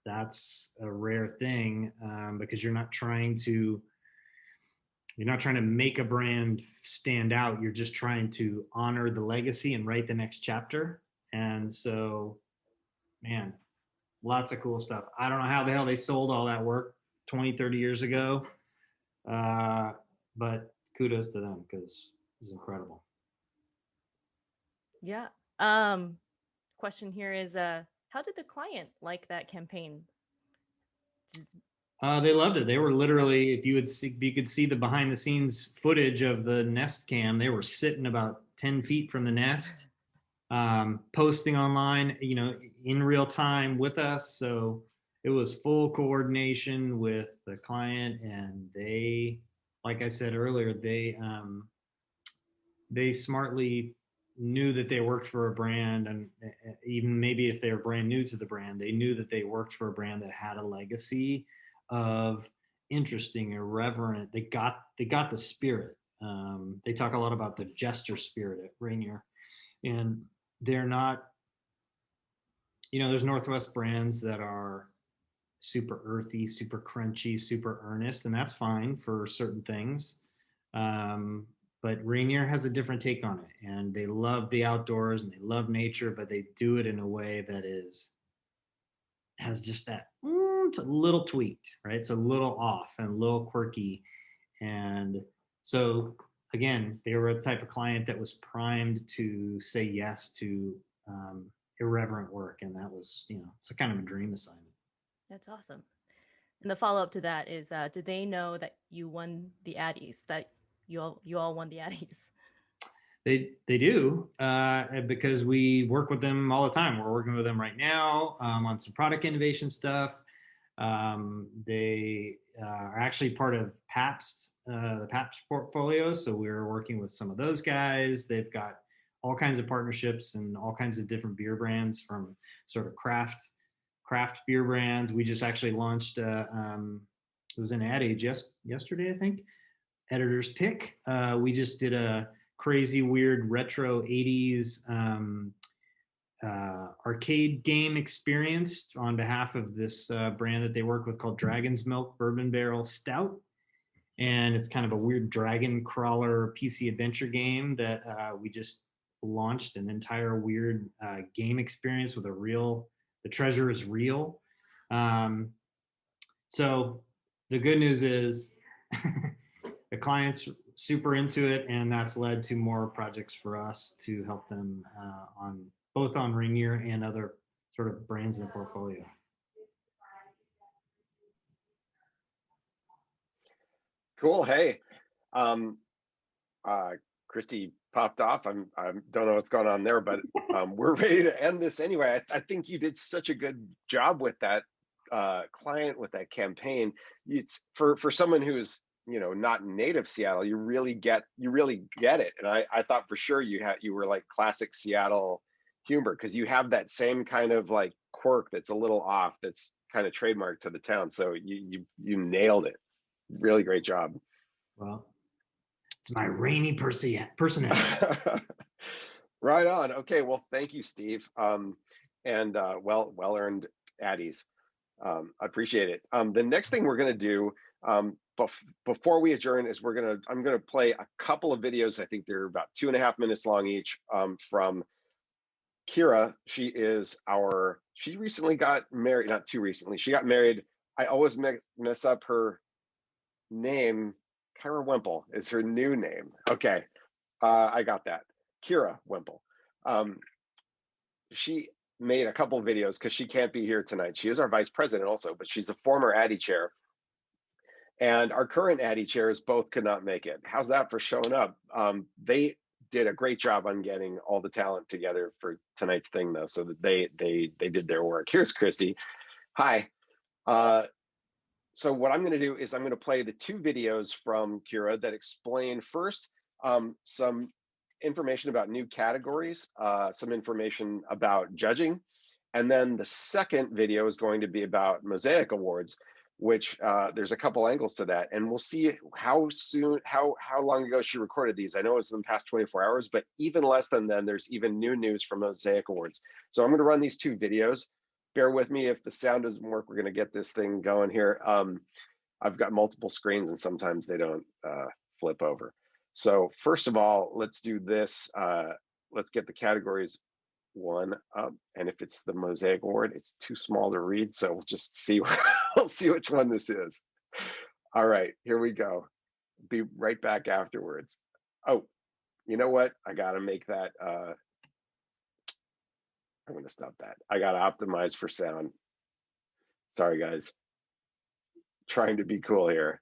that's a rare thing, because you're not trying to make a brand stand out. You're just trying to honor the legacy and write the next chapter. And so, man, lots of cool stuff. I don't know how the hell they sold all that work 20, 30 years ago. But kudos to them because it was incredible. Yeah. Question here is, how did the client like that campaign? They loved it. They were literally, if you could see the behind the scenes footage of the Nest cam, they were sitting about 10 feet from the Nest, posting online, in real time with us. So it was full coordination with the client, and they, like I said earlier, they smartly knew that they worked for a brand, and even maybe if they were brand new to the brand, they knew that they worked for a brand that had a legacy of interesting, irreverent. They got the spirit. They talk a lot about the jester spirit at Rainier, and they're not, there's Northwest brands that are super earthy, super crunchy, super earnest, and that's fine for certain things. But Rainier has a different take on it, and they love the outdoors and they love nature, but they do it in a way that has just that it's a little tweaked, right? It's a little off and a little quirky. And so again, they were the type of client that was primed to say yes to irreverent work, and that was, it's a kind of a dream assignment. That's awesome. And the follow-up to that is, did they know that you won the Addies, that you all won the Addies? They do, because we work with them all the time. We're working with them right now on some product innovation stuff. They are actually part of Pabst, the Pabst portfolio. So we're working with some of those guys. They've got all kinds of partnerships and all kinds of different beer brands, from sort of craft beer brands. We just actually launched, it was an Ad Age yesterday, I think, Editor's Pick. We just did a crazy, weird, retro 80s arcade game experience on behalf of this brand that they work with called Dragon's Milk Bourbon Barrel Stout. And it's kind of a weird dragon crawler PC adventure game that we just launched an entire weird game experience with the treasure is real. So the good news is the client's super into it, and that's led to more projects for us to help them both on Rainier and other sort of brands in the portfolio. Cool. Hey, Christy popped off. I don't know what's going on there, but we're ready to end this anyway. I think you did such a good job with that client, with that campaign. It's for someone who's not native Seattle, you really get it. And I thought for sure you were like classic Seattle humor, because you have that same kind of like quirk that's a little off, that's kind of trademarked to the town. So you nailed it. Really great job. Well, it's my rainy personality. Right on. Okay. Well, thank you, Steve. And well earned Addies. I appreciate it. The next thing we're going to do, before we adjourn, is I'm going to play a couple of videos. I think they're about 2.5 minutes long each, from Kira. She recently got married, not too recently. She got married. I always mess up her name. Kyra Wemple is her new name. Okay. I got that. Kira Wemple. She made a couple of videos because she can't be here tonight. She is our vice president also, but she's a former Addy chair. And our current Addy chairs both could not make it. How's that for showing up? They did a great job on getting all the talent together for tonight's thing, though, so that they did their work. Here's Christy. Hi. So what I'm going to do is I'm going to play the 2 videos from Kira that explain first some information about new categories, some information about judging, and then the second video is going to be about Mosaic Awards, which there's a couple angles to that, and we'll see how long ago she recorded these. I know it's in the past 24 hours, but even less than then, there's even new news from Mosaic Awards. So I'm going to run these 2 videos. Bear with me if the sound doesn't work. We're going to get this thing going here. I've got multiple screens, and sometimes they don't flip over. So first of all, let's do this. Let's get the categories 1 up, and if it's the Mosaic Award, it's too small to read, so we'll just see. We'll see which one this is. All right, here we go. Be right back afterwards. Oh, you know what? I gotta make that. I'm gonna stop that. I gotta optimize for sound. Sorry, guys. Trying to be cool here.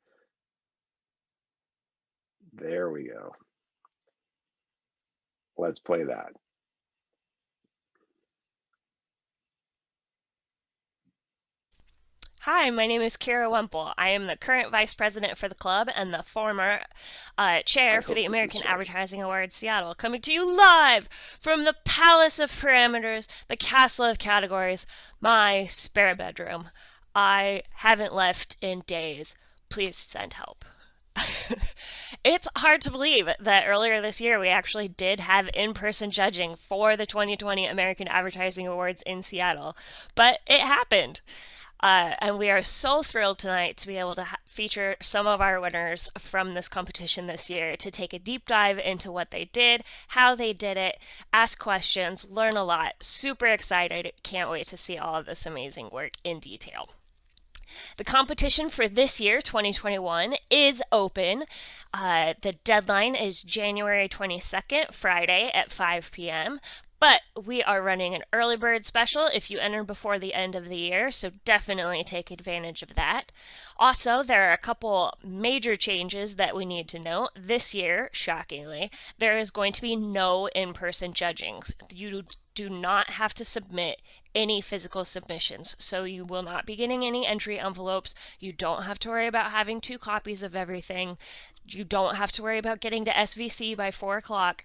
There we go. Let's play that. Hi, my name is Kira Wemple. I am the current vice president for the club and the former chair for the American Advertising Awards Seattle, coming to you live from the Palace of Parameters, the Castle of Categories, my spare bedroom. I haven't left in days. Please send help. It's hard to believe that earlier this year we actually did have in-person judging for the 2020 American Advertising Awards in Seattle, but it happened. And we are so thrilled tonight to be able to feature some of our winners from this competition this year, to take a deep dive into what they did, how they did it, ask questions, learn a lot. Super excited. Can't wait to see all of this amazing work in detail. The competition for this year, 2021, is open. The deadline is January 22nd, Friday at 5 p.m. But we are running an early bird special if you enter before the end of the year, so definitely take advantage of that. Also, there are a couple major changes that we need to note. This year, shockingly, there is going to be no in-person judging. You do not have to submit any physical submissions, so you will not be getting any entry envelopes. You don't have to worry about having 2 copies of everything. You don't have to worry about getting to SVC by 4 o'clock.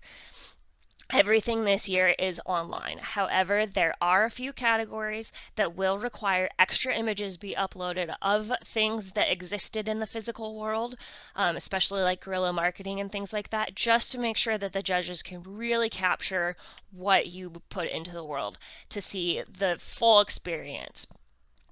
Everything this year is online. However, there are a few categories that will require extra images be uploaded of things that existed in the physical world, especially like guerrilla marketing and things like that, just to make sure that the judges can really capture what you put into the world to see the full experience.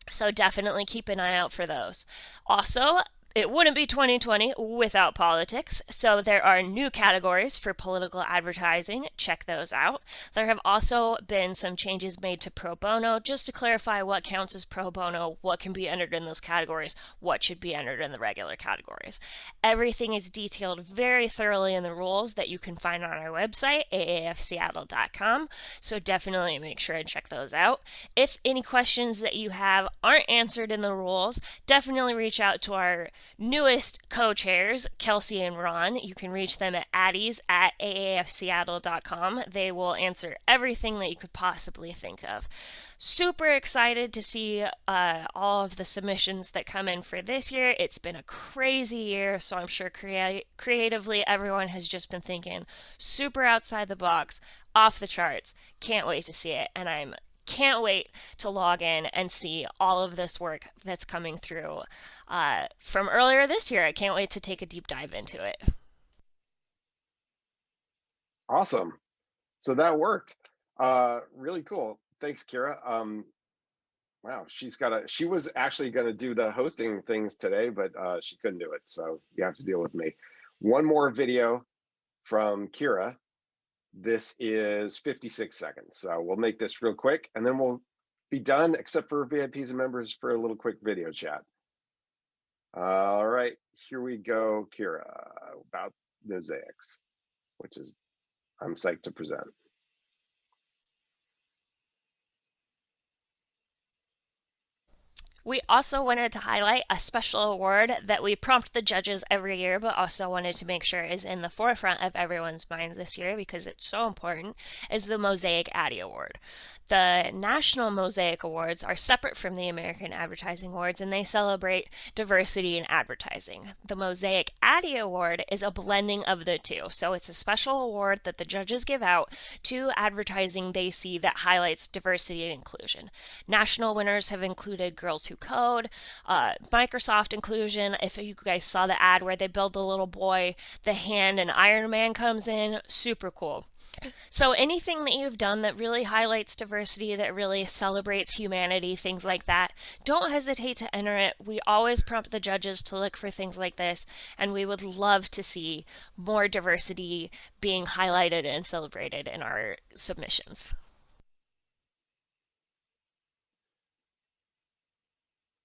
So definitely keep an eye out for those. Also, it wouldn't be 2020 without politics, so there are new categories for political advertising. Check those out. There have also been some changes made to pro bono, just to clarify what counts as pro bono, what can be entered in those categories, what should be entered in the regular categories. Everything is detailed very thoroughly in the rules that you can find on our website, aafseattle.com, so definitely make sure and check those out. If any questions that you have aren't answered in the rules, definitely reach out to our newest co-chairs, Kelsey and Ron. You can reach them at addies@aafseattle.com. They will answer everything that you could possibly think of. Super excited to see all of the submissions that come in for this year. It's been a crazy year, so I'm sure creatively everyone has just been thinking super outside the box, off the charts. Can't wait to see it, and I'm can't wait to log in and see all of this work that's coming through from earlier this year. I can't wait to take a deep dive into it. Awesome. So that worked. Really cool. Thanks, Kira. Wow, she was actually gonna do the hosting things today, but she couldn't do it, so you have to deal with me. One more video from Kira. This is 56 seconds, so we'll make this real quick and then we'll be done, except for VIPs and members, for a little quick video chat. All right, here we go, Kira, about mosaics, which is I'm psyched to present. We also wanted to highlight a special award that we prompt the judges every year, but also wanted to make sure is in the forefront of everyone's mind this year because it's so important, is the Mosaic ADDY Award. The National Mosaic Awards are separate from the American Advertising Awards, and they celebrate diversity in advertising. The Mosaic ADDY Award is a blending of the two, so it's a special award that the judges give out to advertising they see that highlights diversity and inclusion. National winners have included Girls Who Code, Microsoft inclusion. If you guys saw the ad where they build the little boy, the hand, and Iron Man comes in, super cool. So anything that you've done that really highlights diversity, that really celebrates humanity, things like that, don't hesitate to enter it. We always prompt the judges to look for things like this, and we would love to see more diversity being highlighted and celebrated in our submissions.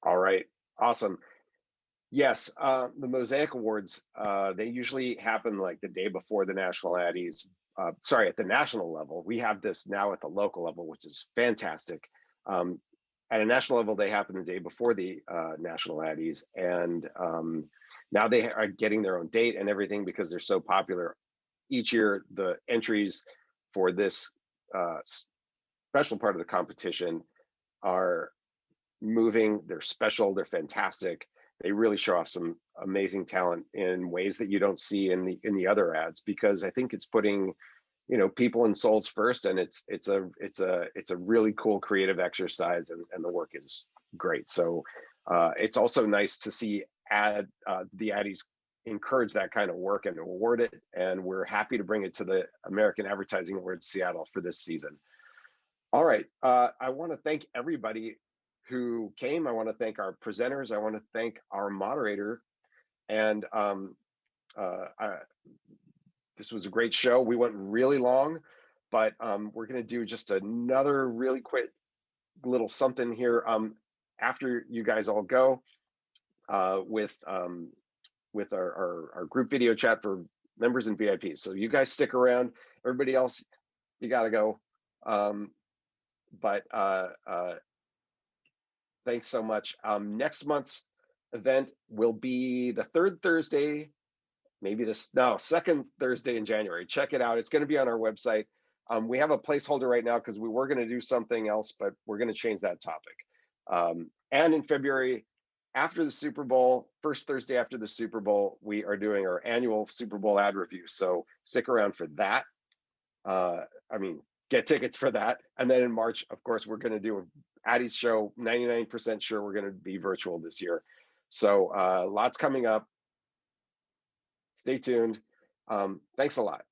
All right, awesome. Yes, the Mosaic Awards, they usually happen like the day before the National Addies. Sorry, at the national level. We have this now at the local level, which is fantastic. At a national level, they happen the day before the National Addies. And now they are getting their own date and everything because they're so popular. Each year, the entries for this special part of the competition are moving, they're special, they're fantastic. They really show off some amazing talent in ways that you don't see in the other ads, because I think it's putting, you know, people and souls first, and it's a really cool creative exercise, and the work is great. So it's also nice to see the Addies encourage that kind of work and award it, and we're happy to bring it to the American Advertising Awards Seattle for this season. All right, I want to thank everybody who came. I want to thank our presenters. I want to thank our moderator. And this was a great show. We went really long, but we're going to do just another really quick little something here after you guys all go with our group video chat for members and VIPs. So you guys stick around. Everybody else, you got to go. Thanks so much. Next month's event will be the third Thursday, second Thursday in January. Check it out. It's going to be on our website. We have a placeholder right now because we were going to do something else, but we're going to change that topic. And in February, after the Super Bowl, first Thursday after the Super Bowl, we are doing our annual Super Bowl ad review. So stick around for that. Get tickets for that. And then in March, of course, we're going to do a Addies show. 99% sure we're going to be virtual this year. So lots coming up. Stay tuned. Thanks a lot.